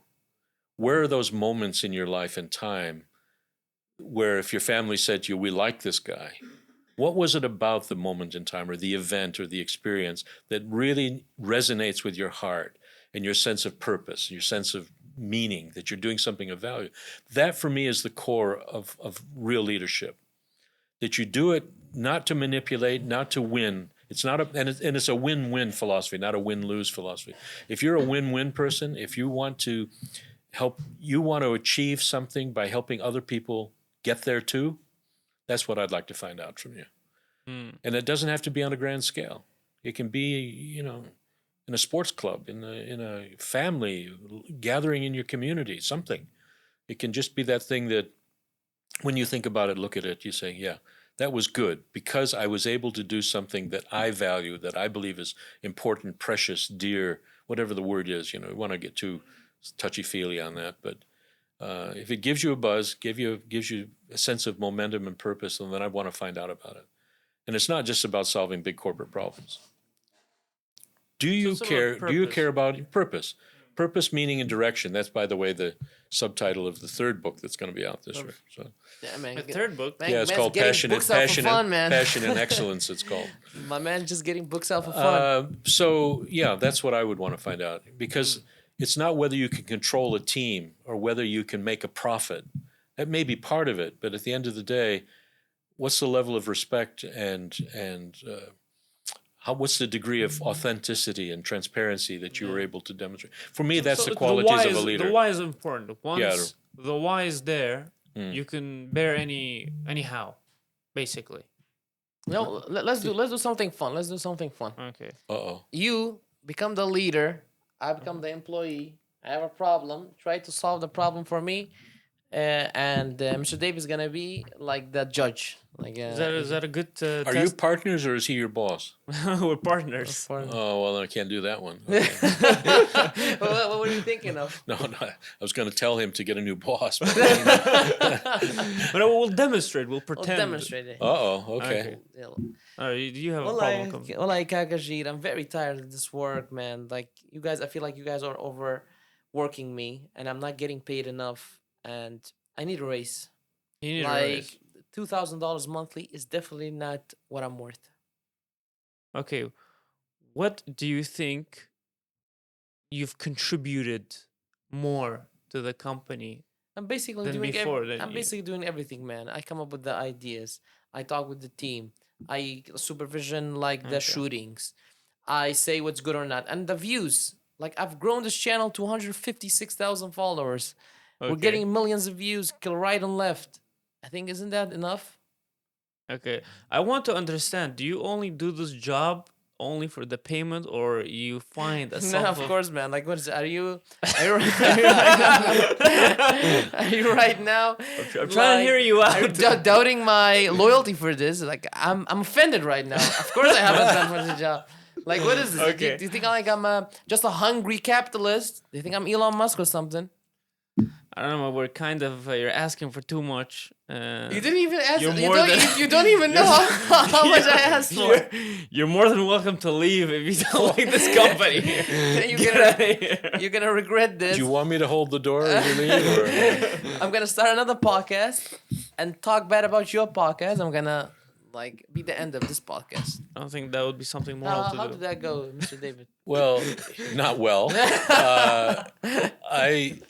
where are those moments in your life and time where if your family said to you, we like this guy, what was it about the moment in time or the event or the experience that really resonates with your heart and your sense of purpose, your sense of meaning, that you're doing something of value? That for me is the core of real leadership, that you do it not to manipulate, not to win. It's not it's a win-win philosophy, not a win-lose philosophy. If you're a win-win person, if you want to achieve something by helping other people get there too, that's what I'd like to find out from you. And it doesn't have to be on a grand scale. It can be, in a sports club, in a family gathering in your community, something. It can just be that thing that when you think about it, look at it, you say, yeah, that was good because I was able to do something that I value, that I believe is important, precious, dear, whatever the word is. You know, we want to get too touchy-feely on that, but if it gives you a buzz, gives you a sense of momentum and purpose, then I want to find out about it. And it's not just about solving big corporate problems. Do you care about purpose? Purpose, meaning, and direction. That's, by the way, the subtitle of the third book that's going to be out this year. So, Yeah, man. The third book. Man, yeah, it's man's called getting Passion books out for fun, man. and Excellence. It's called. My man just getting books out for fun. So yeah, that's what I would want to find out, because it's not whether you can control a team or whether you can make a profit. That may be part of it, but at the end of the day, what's the level of respect and what's the degree of authenticity and transparency that you were able to demonstrate? For me, that's the qualities of a leader. The why is important. Once the why is there, you can bear anyhow, basically. No, let's do something fun. Let's do something fun. Okay. You become the leader. I become the employee. I have a problem. Try to solve the problem for me. And Mr. Dave is gonna be like the judge. Like, is that a good Are test? you partners or is he your boss? We're partners. Oh, well, I can't do that one. Okay. What were you thinking of? No, I was going to tell him to get a new boss. But we'll demonstrate. We'll pretend. We'll demonstrate it. Okay. Do you have a problem? Kagajit, I'm very tired of this work, man. Like, you guys, I feel like you guys are overworking me, and I'm not getting paid enough, and I need a raise. You need a like, raise. $2,000 monthly is definitely not what I'm worth. Okay, what do you think you've contributed more to the company? I'm basically than doing before, basically doing everything, man. I come up with the ideas. I talk with the team. I supervision like the shootings. I say what's good or not, and the views. Like, I've grown this channel to 156,000 followers. We're getting millions of views, kill right and left. I think, isn't that enough? Okay, I want to understand. Do you only do this job only for the payment, or you find a No, self of course, man. Like, what is? Are you right now? I'm trying to hear you out. Are you doubting my loyalty for this? Like, I'm offended right now. Of course, I haven't done for the job. Like, what is this? Okay. Do you think I'm just a hungry capitalist? Do you think I'm Elon Musk or something? I don't know. We're kind of you're asking for too much. You didn't even ask. You don't even know how much I asked for. You're more than welcome to leave if you don't like this company. You're gonna regret this. Do you want me to hold the door as you leave? Or? I'm gonna start another podcast and talk bad about your podcast. I'm gonna be the end of this podcast. I don't think that would be something moral to do. How did that go, Mr. David? Well, not well.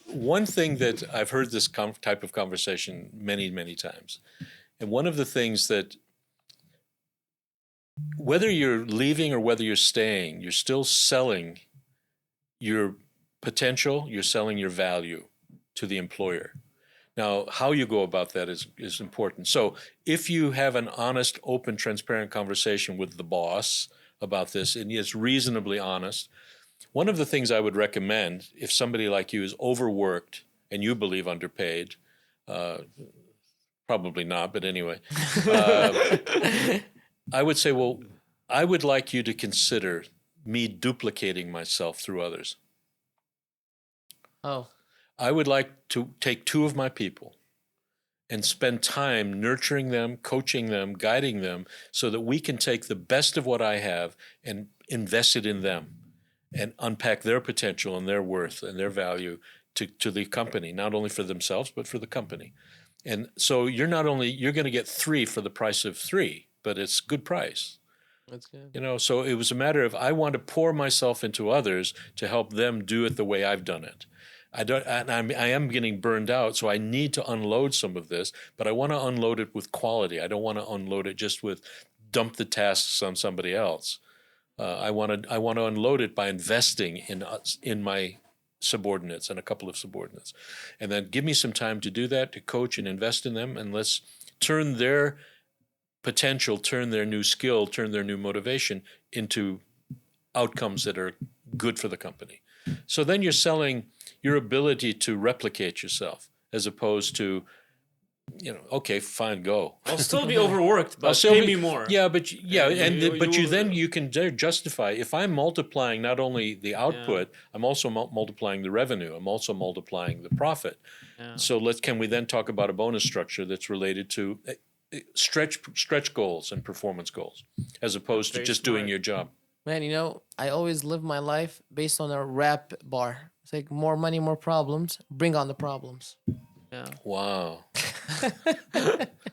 One thing that I've heard this type of conversation many, many times, and one of the things that, whether you're leaving or whether you're staying, you're still selling your potential, you're selling your value to the employer. Now, how you go about that is important. So if you have an honest, open, transparent conversation with the boss about this, and it's reasonably honest, one of the things I would recommend, if somebody like you is overworked and you believe underpaid, probably not, but anyway, I would say, well, I would like you to consider me duplicating myself through others. Oh. I would like to take two of my people and spend time nurturing them, coaching them, guiding them, so that we can take the best of what I have and invest it in them and unpack their potential and their worth and their value to the company, not only for themselves, but for the company. And so you're going to get 3 for the price of 3, but it's good price. That's good. You know, so it was a matter of, I want to pour myself into others to help them do it the way I've done it. I am getting burned out, so I need to unload some of this, but I want to unload it with quality. I don't want to unload it just with dump the tasks on somebody else. I want to unload it by investing in my subordinates and a couple of subordinates, and then give me some time to do that, to coach and invest in them, and let's turn their potential, turn their new skill, turn their new motivation into outcomes that are good for the company. So then you're selling your ability to replicate yourself, as opposed to okay, fine, go. I'll still be overworked, but still pay be- me more. Yeah, but you can justify, if I'm multiplying not only the output, I'm also multiplying the revenue. I'm also multiplying the profit. Yeah. So can we then talk about a bonus structure that's related to stretch goals and performance goals, as opposed to Very just doing smart. your job? Man, I always live my life based on a rap bar. It's like more money, more problems. Bring on the problems. Yeah. Wow.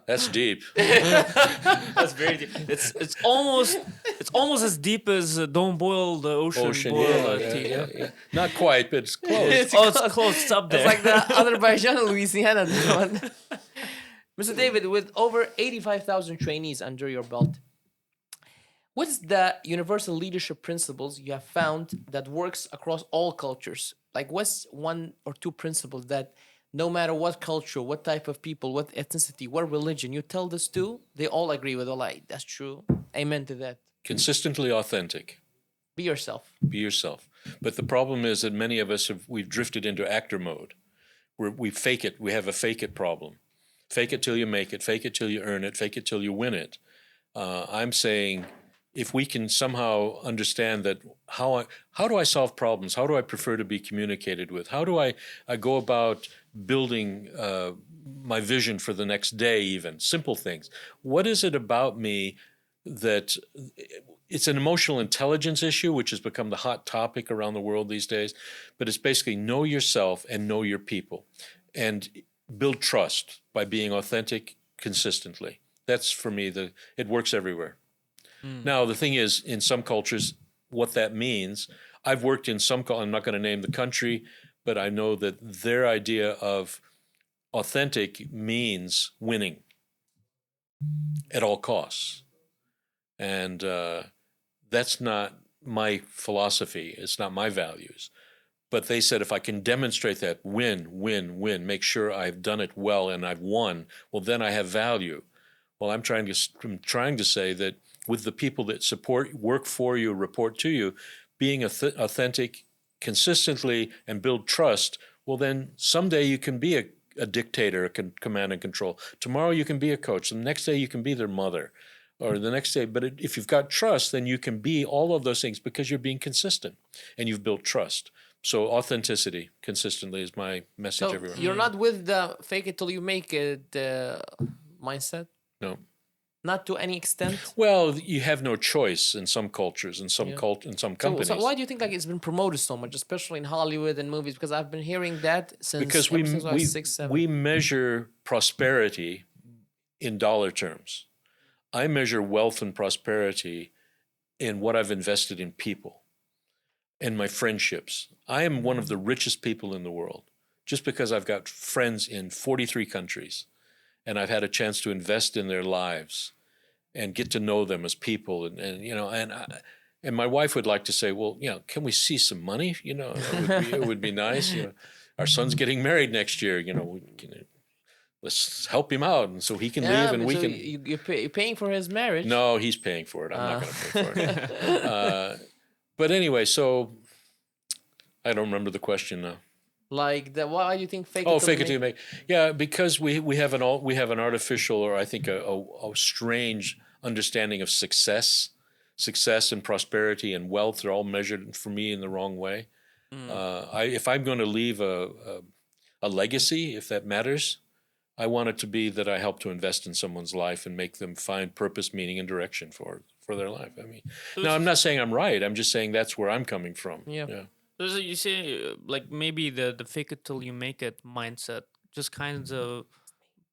That's deep. That's very deep. It's almost as deep as don't boil the ocean, boil the tea. yeah. Not quite, but it's close. It's close. It's up there. It's like the Azerbaijan and Louisiana one. Mr. David, with over 85,000 trainees under your belt, what's the universal leadership principles you have found that works across all cultures? Like, what's one or two principles that no matter what culture, what type of people, what ethnicity, what religion you tell this to, they all agree with, all right, that's true. Amen to that. Consistently authentic. Be yourself. Be yourself. But the problem is that many of us we've drifted into actor mode, where we fake it. We have a fake it problem. Fake it till you make it. Fake it till you earn it. Fake it till you win it. I'm saying, if we can somehow understand that, how do I solve problems? How do I prefer to be communicated with? How do I go about building my vision for the next day, even simple things? What is it about me that it's an emotional intelligence issue, which has become the hot topic around the world these days, but it's basically know yourself and know your people and build trust by being authentic consistently. That's, for me, it works everywhere. Now, the thing is, in some cultures, what that means, I've worked in some, I'm not going to name the country, but I know that their idea of authentic means winning at all costs. And that's not my philosophy. It's not my values. But they said, if I can demonstrate that, win, make sure I've done it well and I've won, well, then I have value. Well, I'm trying to say that with the people that support, work for you, report to you, being authentic consistently and build trust, well, then someday you can be a dictator, a command and control. Tomorrow you can be a coach. The next day you can be their mother, or the next day. But if you've got trust, then you can be all of those things because you're being consistent and you've built trust. So authenticity consistently is my message everywhere. You're not with the fake it till you make it mindset? No. Not to any extent? Well, you have no choice in some cultures, in some in some companies. So why do you think like it's been promoted so much, especially in Hollywood and movies? Because I've been hearing that since because we measure prosperity in dollar terms. I measure wealth and prosperity in what I've invested in people and my friendships. I am one of the richest people in the world just because I've got friends in 43 countries. And I've had a chance to invest in their lives and get to know them as people. And my wife would like to say, well, can we see some money? It would be nice. Our son's getting married next year. Let's help him out, and so he can leave, and we can. You're paying for his marriage? No, he's paying for it. I'm not going to pay for it. But anyway, so I don't remember the question now. Like why do you think fake it? Oh, fake it till you make. Yeah, because we have an artificial, or I think a strange understanding of success and prosperity and wealth are all measured for me in the wrong way. If I'm going to leave a legacy, if that matters, I want it to be that I help to invest in someone's life and make them find purpose, meaning, and direction for their life. I mean, now I'm not saying I'm right. I'm just saying that's where I'm coming from. Yeah. You say, like, maybe the fake it till you make it mindset just kind of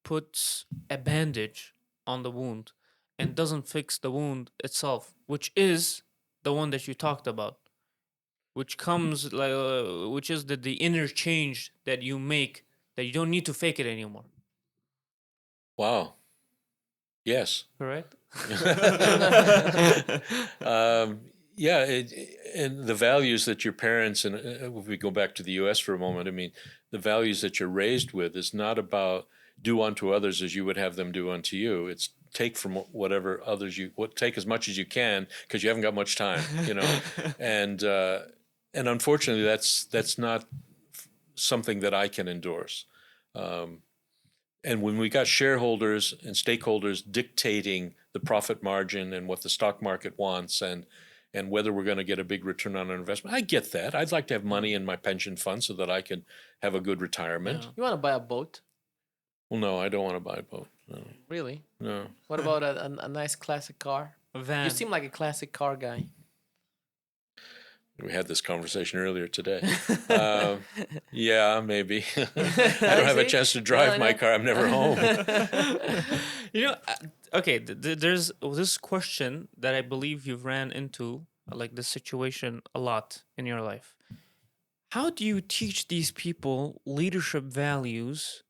puts a bandage on the wound and doesn't fix the wound itself, which is the one that you talked about, which comes which is the inner change that you make, that you don't need to fake it anymore. Wow. Yes. Correct. Yeah, and the values that your parents, and if we go back to the U.S. for a moment, I mean, the values that you're raised with is not about do unto others as you would have them do unto you. It's take from whatever others take as much as you can because you haven't got much time, and unfortunately that's not something that I can endorse. And when we got shareholders and stakeholders dictating the profit margin and what the stock market wants and whether we're going to get a big return on our investment, I get that. I'd like to have money in my pension fund so that I can have a good retirement. Yeah. You want to buy a boat? Well, no, I don't want to buy a boat. No. Really? No. What about a nice classic car? A van. You seem like a classic car guy. We had this conversation earlier today. Yeah, maybe. I don't have a chance to drive my car. I'm never home. Okay, there's this question that I believe you've ran into, like this situation a lot in your life. How do you teach these people leadership values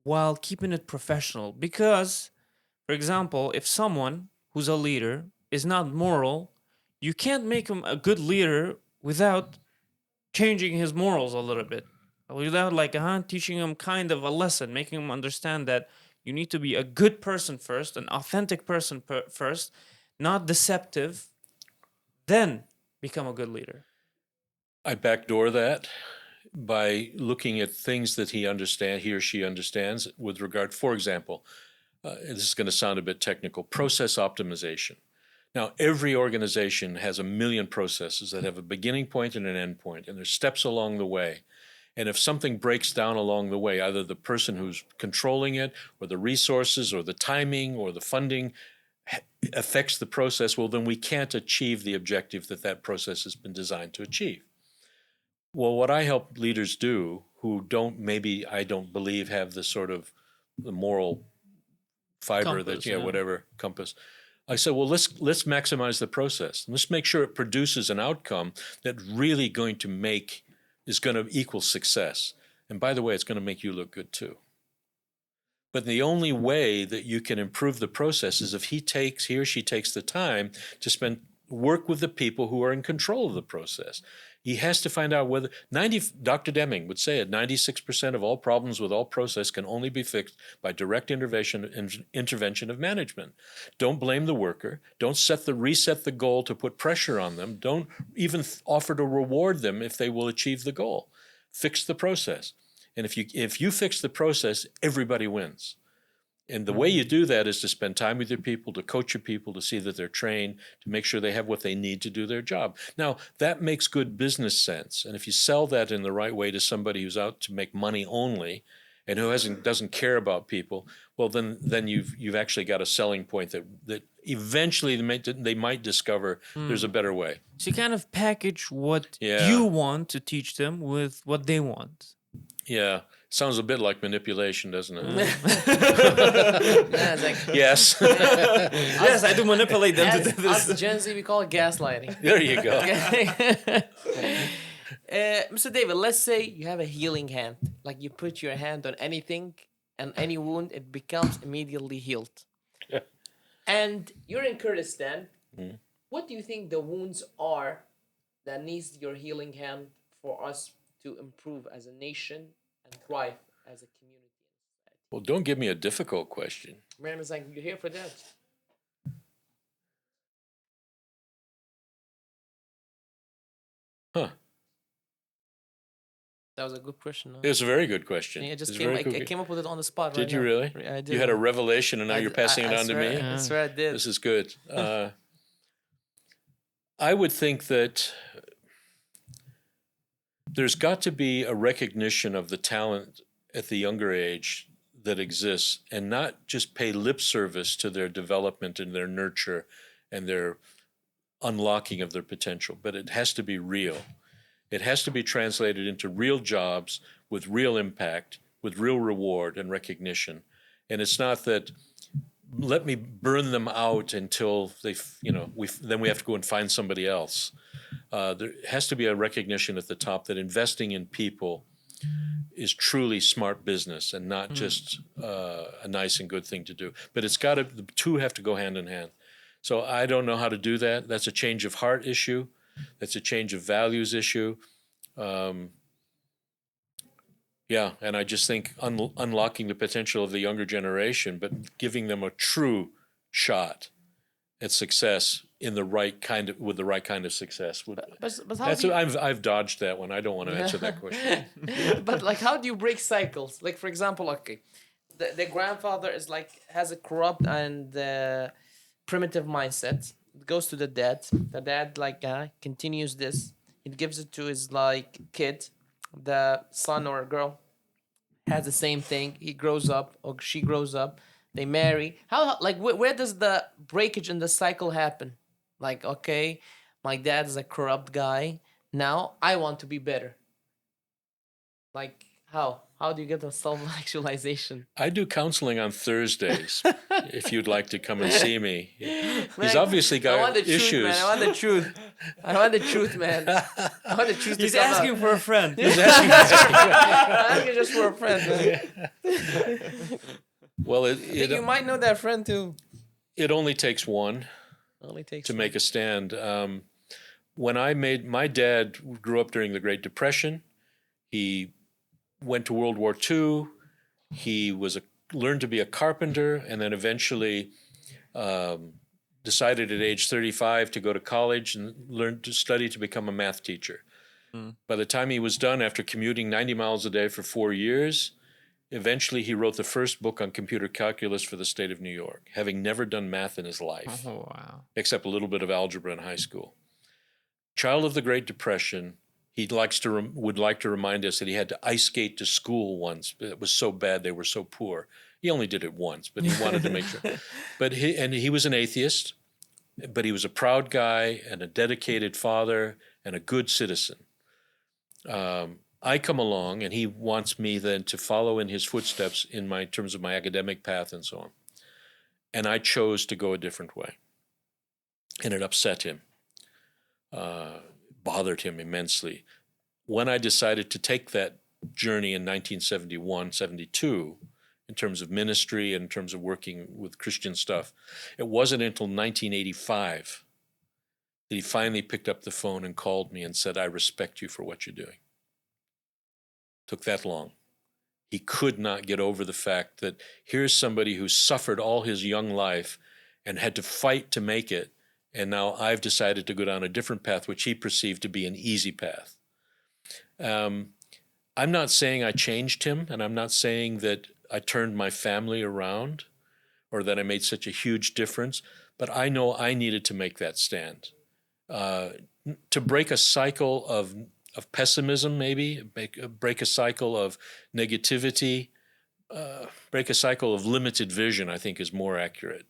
while keeping it professional? Because, for example, if someone who's a leader is not moral, you can't make him a good leader without changing his morals a little bit, without teaching him kind of a lesson, making him understand that you need to be a good person first, an authentic person first, not deceptive, then become a good leader. I backdoor that by looking at things that he or she understands with regard, for example, this is going to sound a bit technical, process optimization. Now, every organization has a million processes that have a beginning point and an end point, and there's steps along the way. And if something breaks down along the way, either the person who's controlling it or the resources or the timing or the funding affects the process, well, then we can't achieve the objective that process has been designed to achieve. Well, what I help leaders do who I don't believe have the sort of the moral fiber compass. I said, well, let's maximize the process. Let's make sure it produces an outcome that really is going to equal success. And by the way, it's going to make you look good too. But the only way that you can improve the process is if he or she takes the time to work with the people who are in control of the process. He has to find out whether Dr. Deming would say it, 96% of all problems with all process can only be fixed by direct intervention of management. Don't blame the worker. Don't reset the goal to put pressure on them. Don't even offer to reward them if they will achieve the goal. Fix the process. And if you fix the process, everybody wins. And the way you do that is to spend time with your people, to coach your people, to see that they're trained, to make sure they have what they need to do their job. Now, that makes good business sense. And if you sell that in the right way to somebody who's out to make money only and who doesn't care about people, well, then you've actually got a selling point that eventually they might discover there's a better way. So you kind of package what you want to teach them with what they want. Yeah. Sounds a bit like manipulation, doesn't it? Yes. Yes, I do manipulate them to do this. As Gen Z, we call it gaslighting. There you go. Mr. David, let's say you have a healing hand. Like you put your hand on anything and any wound, it becomes immediately healed. Yeah. And you're in Kurdistan. What do you think the wounds are that needs your healing hand for us to improve as a nation and thrive as a community? Well, don't give me a difficult question. Miriam is like, you're here for that. Huh. That was a good question. Huh? It was a very good question. Yeah, I came up with it on the spot. Did you really? I did. You had a revelation and now you're passing it on to me? I swear I did. This is good. I would think that there's got to be a recognition of the talent at the younger age that exists and not just pay lip service to their development and their nurture and their unlocking of their potential, but it has to be real. It has to be translated into real jobs with real impact, with real reward and recognition. And it's not that let me burn them out until then we have to go and find somebody else. There has to be a recognition at the top that investing in people is truly smart business and not just a nice and good thing to do. But the two have to go hand in hand. So I don't know how to do that. That's a change of heart issue. That's a change of values issue. And I just think unlocking the potential of the younger generation, but giving them a true shot at success with the right kind of success. I've dodged that one. I don't want to answer that question. But how do you break cycles? Like, for example, the grandfather is like has a corrupt and primitive mindset. It goes to the dad. The dad like continues this. It gives it to his like kid. The son or girl has the same thing. He grows up or she grows up. They marry. How like where does the breakage in the cycle happen? Like, okay, my dad is a corrupt guy. Now I want to be better. Like, how? How do you get the self-actualization? I do counseling on Thursdays. If you'd like to come and see me, he's Man, obviously I want got the issues. truth, man. I want the truth. I want the truth, man. I want the truth. He's to come asking out. for a friend. He's asking- I'm asking just for a friend, man. well, I think you might know that friend too. it only takes one Only takes to one. make a stand. When my dad grew up during the Great Depression. He went to World War II. He learned to be a carpenter, and then eventually decided at age 35 to go to college and learn to study to become a math teacher. By the time he was done, after commuting 90 miles a day for 4 years, eventually he wrote the first book on computer calculus for the state of New York, having never done math in his life, Oh, wow. except a little bit of algebra in high school. Child of the Great Depression. He would like to remind us that he had to ice skate to school once. It was so bad, they were so poor. He only did it once, but he wanted to make sure. But he was an atheist, but he was a proud guy and a dedicated father and a good citizen. I come along, and he wants me then to follow in his footsteps in terms of my academic path and so on. And I chose to go a different way, and it upset him. Bothered him immensely. When I decided to take that journey in 1971, 72, in terms of ministry and in terms of working with Christian stuff, it wasn't until 1985 that he finally picked up the phone and called me and said, I respect you for what you're doing. Took that long. He could not get over the fact that here's somebody who suffered all his young life and had to fight to make it, and now I've decided to go down a different path, which he perceived to be an easy path. I'm not saying I changed him, and I'm not saying that I turned my family around or that I made such a huge difference, but I know I needed to make that stand. To break a cycle of pessimism, maybe, break a cycle of negativity, break a cycle of limited vision, I think is more accurate.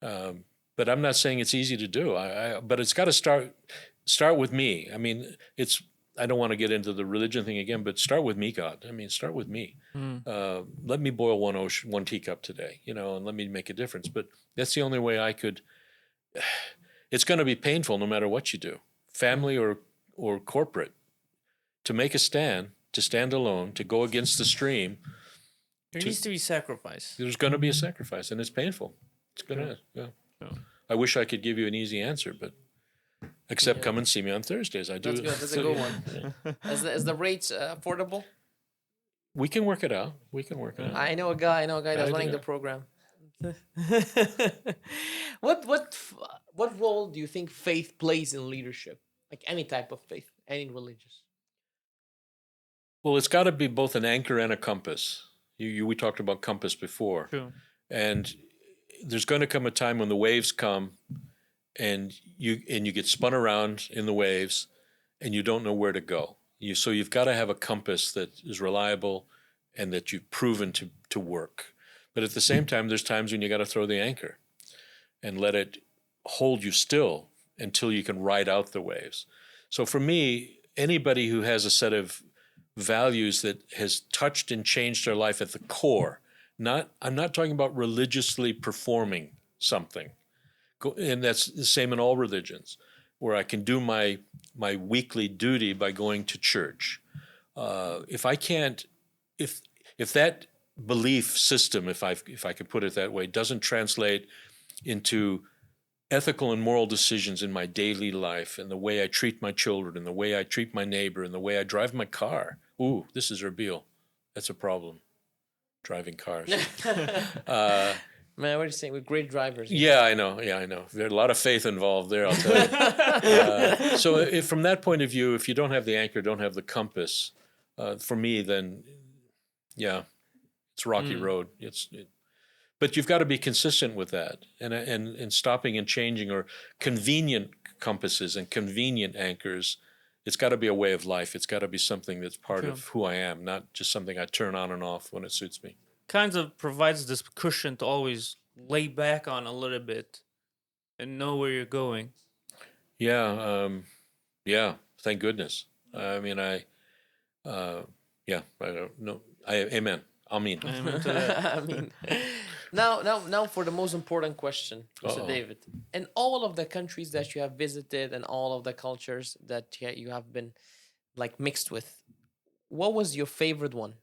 But I'm not saying it's easy to do. But it's got to start with me. I mean, I don't want to get into the religion thing again, but start with me, God. I mean, start with me. Let me boil one teacup today, and let me make a difference. But that's the only way I could. It's going to be painful no matter what you do, family or corporate. To make a stand, to stand alone, to go against the stream. There needs to be sacrifice. There's going to be a sacrifice, and it's painful. It's going to, yeah. I wish I could give you an easy answer, but except come and see me on Thursdays. I do. That's good. That's a good one. Is the rates affordable? We can work it out. I know a guy that's running Idea. the program. What role do you think faith plays in leadership? Like any type of faith, any religious? Well, it's got to be both an anchor and a compass. We talked about compass before. True. And there's going to come a time when the waves come and you get spun around in the waves and you don't know where to go. So you've got to have a compass that is reliable and that you've proven to work. But at the same time, there's times when you got to throw the anchor and let it hold you still until you can ride out the waves. So for me, anybody who has a set of values that has touched and changed their life at the core, I'm not talking about religiously performing something, and that's the same in all religions, where I can do my weekly duty by going to church. If that belief system, if I could put it that way, doesn't translate into ethical and moral decisions in my daily life, and the way I treat my children, and the way I treat my neighbor, and the way I drive my car. Ooh, this is reveal. That's a problem. Driving cars. Man, what are you saying? We're great drivers. Yeah, I know. There's a lot of faith involved there, I'll tell you. So from that point of view, if you don't have the anchor, don't have the compass, for me, then, yeah, It's a rocky road. But you've got to be consistent with that, and stopping and changing, or convenient compasses and convenient anchors. It's got to be a way of life. It's got to be something that's part of who I am, not just something I turn on and off when it suits me. Kind of provides this cushion to always lay back on a little bit and know where you're going. Yeah, thank goodness. I mean, I don't know. Amen. Amen. Amen to that. I mean, now for the most important question, Mr. David. In all of the countries that you have visited and all of the cultures that you have been like mixed with, what was your favorite one?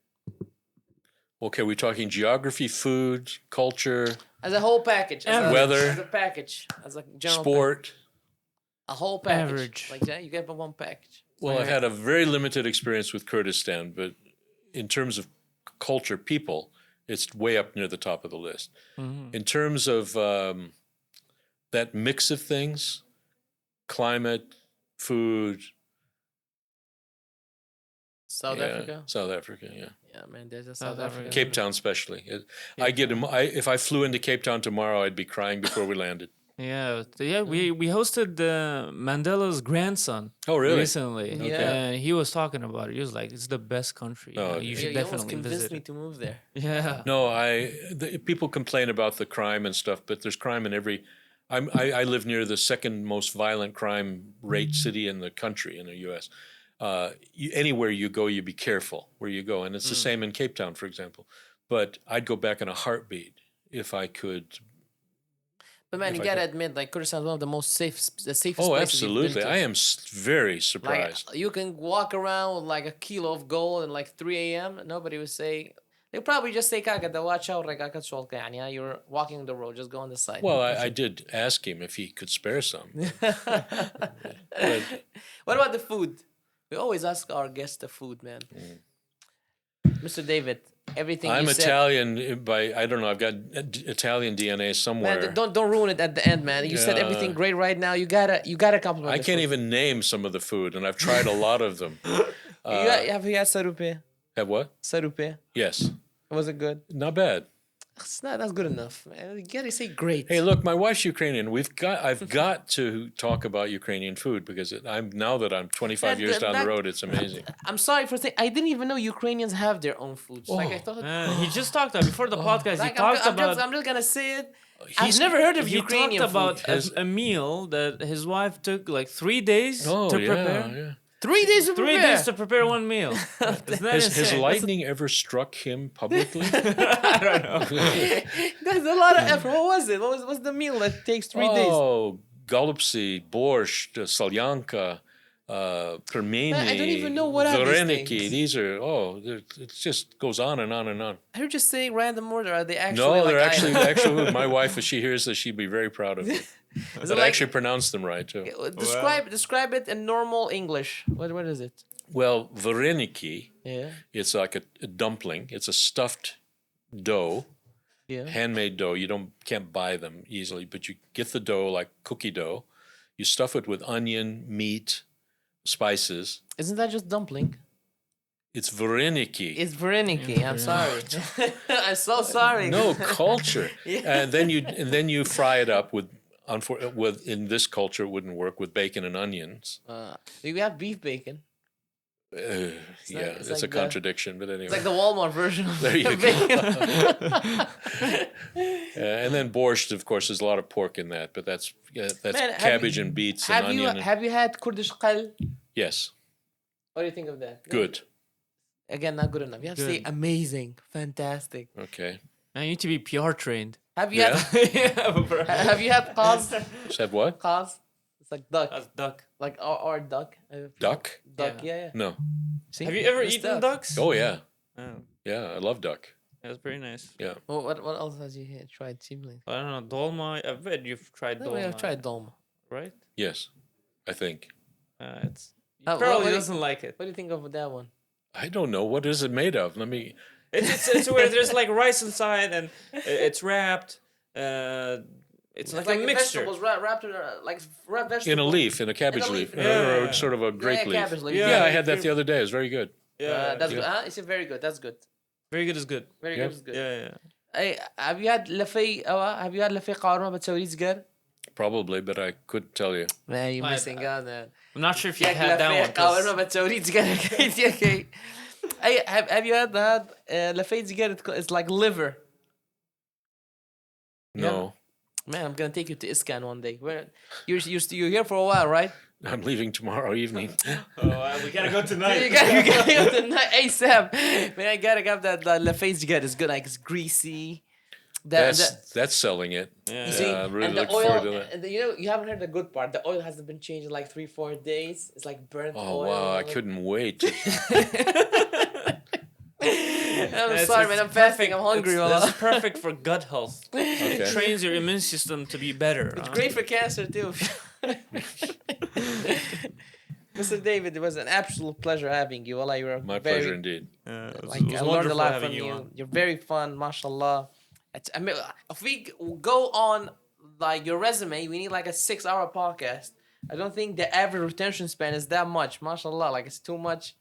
Okay, we're talking geography, food, culture, As a whole package. Weather. As a package. As a general sport. a whole package. Average. Like that, you get one package. Well, I've had a very limited experience with Kurdistan, but in terms of culture, people, it's way up near the top of the list. In terms of that mix of things, climate, food. South Africa? South Africa, yeah. Yeah, man, there's a South Africa. Cape Town especially. If I flew into Cape Town tomorrow, I'd be crying before we landed. Yeah. We hosted Mandela's grandson. Oh, really? Recently. Okay. And he was talking about it. He was like, "It's the best country. Oh, you yeah. should You almost definitely convinced visit." me to move there. Yeah. No, people complain about the crime and stuff, but there's crime in every. I live near the second most violent crime rate city in the country in the U.S. Anywhere you go, you be careful where you go, and it's the same in Cape Town, for example. But I'd go back in a heartbeat if I could. But man, you gotta admit, like Kurdistan is one of the safest Oh, places you've been absolutely! to. I am very Like surprised. you can walk around with like a kilo of gold at like 3 a.m. Nobody would say. They'll probably just say, "Kaka, watch out, like you're walking the road, just go on the side." Well, I did ask him if he could spare some. But, What about the food? We always ask our guests the food, man. Mr. David, everything I'm you said. Italian I don't know. I've got Italian DNA somewhere. Man, don't ruin it at the end, man. You said everything great right now. You gotta compliment. I the can't food. even name some of the food, and I've tried a lot of them. Have you had sarupe? Have what? Sarupe. Yes. Was it good? Not bad. That's good enough, man. You gotta say great. Hey, look, my wife's Ukrainian. I've got to talk about Ukrainian food because now that I'm 25 years down the road, it's amazing. I'm sorry for saying I didn't even know Ukrainians have their own foods. Like I thought. He just talked about before the podcast. Like, he talked about. I'm just gonna say it. I've never heard of He Ukrainian talked about food. a meal that his wife took like 3 days to prepare. Yeah. 3 days to 3 prepare. days to prepare one meal. Isn't that Has insane? lightning ever struck him publicly? I don't know. That's a lot of effort. What was it? What's the meal that takes 3 days? Oh, golubцы, borscht, solyanka, permeni, I don't even know what are these vareniki. things. These are it just goes on and on and on. Are you just saying random words, or are they actually? No, like they're actually. My wife, if she hears this, she'd be very proud of me. Is But it I like- actually pronounce them right too. Describe it in normal English. What is it? Well, vareniki, Yeah. it's like a dumpling. It's a stuffed dough, Yeah. handmade dough. You can't buy them easily, but you get the dough like cookie dough. You stuff it with onion, meat, spices. Isn't that just dumpling? It's vareniki. It's vareniki. I'm sorry. I'm so sorry. No culture. And then you fry it up with in this culture it wouldn't work with bacon and onions. We have beef bacon. It's like a contradiction, but anyway. It's like the Walmart version of There you go. bacon. And then borscht, of course, there's a lot of pork in that, but that's Man, cabbage and beets and onion. Have you had Kurdish qal? Yes, What do you think of that? good. Again, not good enough. You have to say Good. amazing, fantastic. Okay. I need to be PR trained. Have you Yeah. had have you had qaz? Said what? Qaz? It's like duck. That's duck. Like our duck. Duck? Duck, Yeah. yeah. No. See? Have you ever It's eaten duck. ducks? Oh yeah, Oh, yeah. I love duck. that's pretty nice. Yeah. Well, what else has you tried, siblings? I don't know. Dolma. I bet you've tried No, dolma. I've tried dolma. Right? Yes, I think. It's he what probably do you- doesn't like it. What do you think of that one? I don't know what is it made of. Let me. It's where there's like rice inside and it's wrapped. It's like a mixture. vegetables wrapped in like wrapped vegetables. In a leaf, in a cabbage leaf, Yeah. or sort of a grape leaf. cabbage leaf. Yeah, I had that the other day. It was very good. Yeah. That's Yeah. good. It's very good. That's good. Very good is good. Very Yeah. good is good. Yeah. Hey, have you had لفي قارورة بتسوي لي سجر؟ Probably, but I couldn't tell you. Man, you're I- missing out, man. I'm not sure if you ياك had that one. لفي قارورة 'cause بتسوي لي سجر. Okay. Hey, have you had that? لفي سجر it's like liver. No, Man, I'm gonna take you to Iskan one day. You're here for a while, right? I'm leaving tomorrow evening. we gotta go tonight. you gotta go tonight ASAP. Man, I gotta get that lefay sgir is good. Like it's greasy. That's selling it. Yeah. You see, I'm really and the looking oil, forward to that. and you know, you haven't heard the good part. The oil hasn't been changed in like 3-4 days. It's like burnt Oh oil. wow, I couldn't wait. I'm It's- sorry, it's man. I'm fasting. I'm hungry. It's perfect for gut health. Okay. It trains your immune system to be better. It's great for cancer too. Mr. David, it was an absolute pleasure having you. Wallah, you were My very, pleasure indeed. Like I learned a lot from you. You're very fun, mashallah. I mean, if we go on like your resume, we need like a 6-hour podcast. I don't think the average retention span is that much, mashallah. Like it's too much.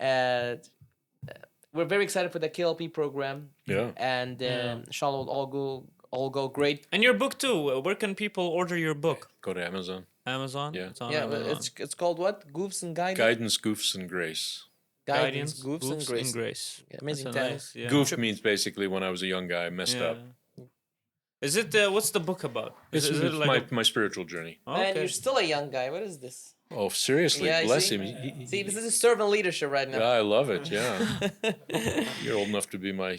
We're very excited for the KLP program, Yeah. and inshallah will all go great. And your book too. Where can people order your book? Go to Amazon. Amazon. Yeah. It's on Yeah, Amazon. it's called what? Goofs and Guidance. Guidance, goofs, and grace. Guidance, Goofs and Grace. Yeah, amazing That's a title. nice, yeah. Goof means basically when I was a young guy, I messed up. Is it? What's the book about? It's, Is it it's like my spiritual journey. Man, Okay. you're still a young guy. What is this? Oh, seriously, Yeah, you bless see? him. See, this is a servant leadership right now. Yeah, I love it. Yeah, you're old enough to be my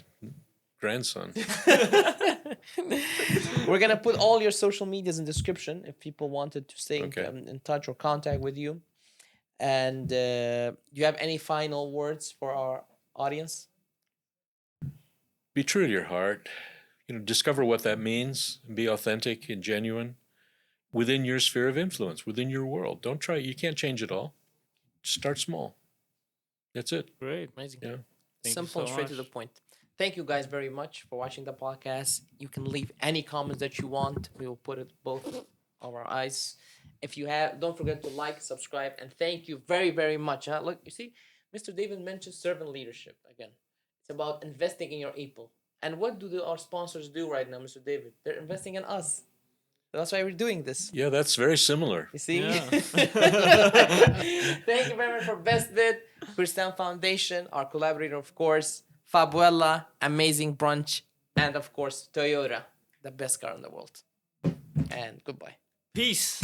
grandson. We're gonna put all your social medias in description if people wanted to stay Okay. in touch or contact with you. And do you have any final words for our audience? Be true to your heart. Discover what that means. And be authentic and genuine within your sphere of influence, within your world. Don't try. You can't change it all. Start small. That's it. Great. Amazing. Yeah. Thank Simple, you so straight to much. the point. Thank you guys very much for watching the podcast. You can leave any comments that you want. We will put it both of our eyes. If you have, don't forget to like, subscribe, and thank you very, very much. Look, you see, Mr. David mentioned servant leadership again. It's about investing in your people. And what do our sponsors do right now, Mr. David? They're investing in us. That's why we're doing this. Yeah, that's very similar. You see? Yeah. Thank you very much for Best Bid, Christian Foundation, our collaborator, of course, Fabuella, Amazing Brunch, and of course, Toyota, the best car in the world. And goodbye. Peace.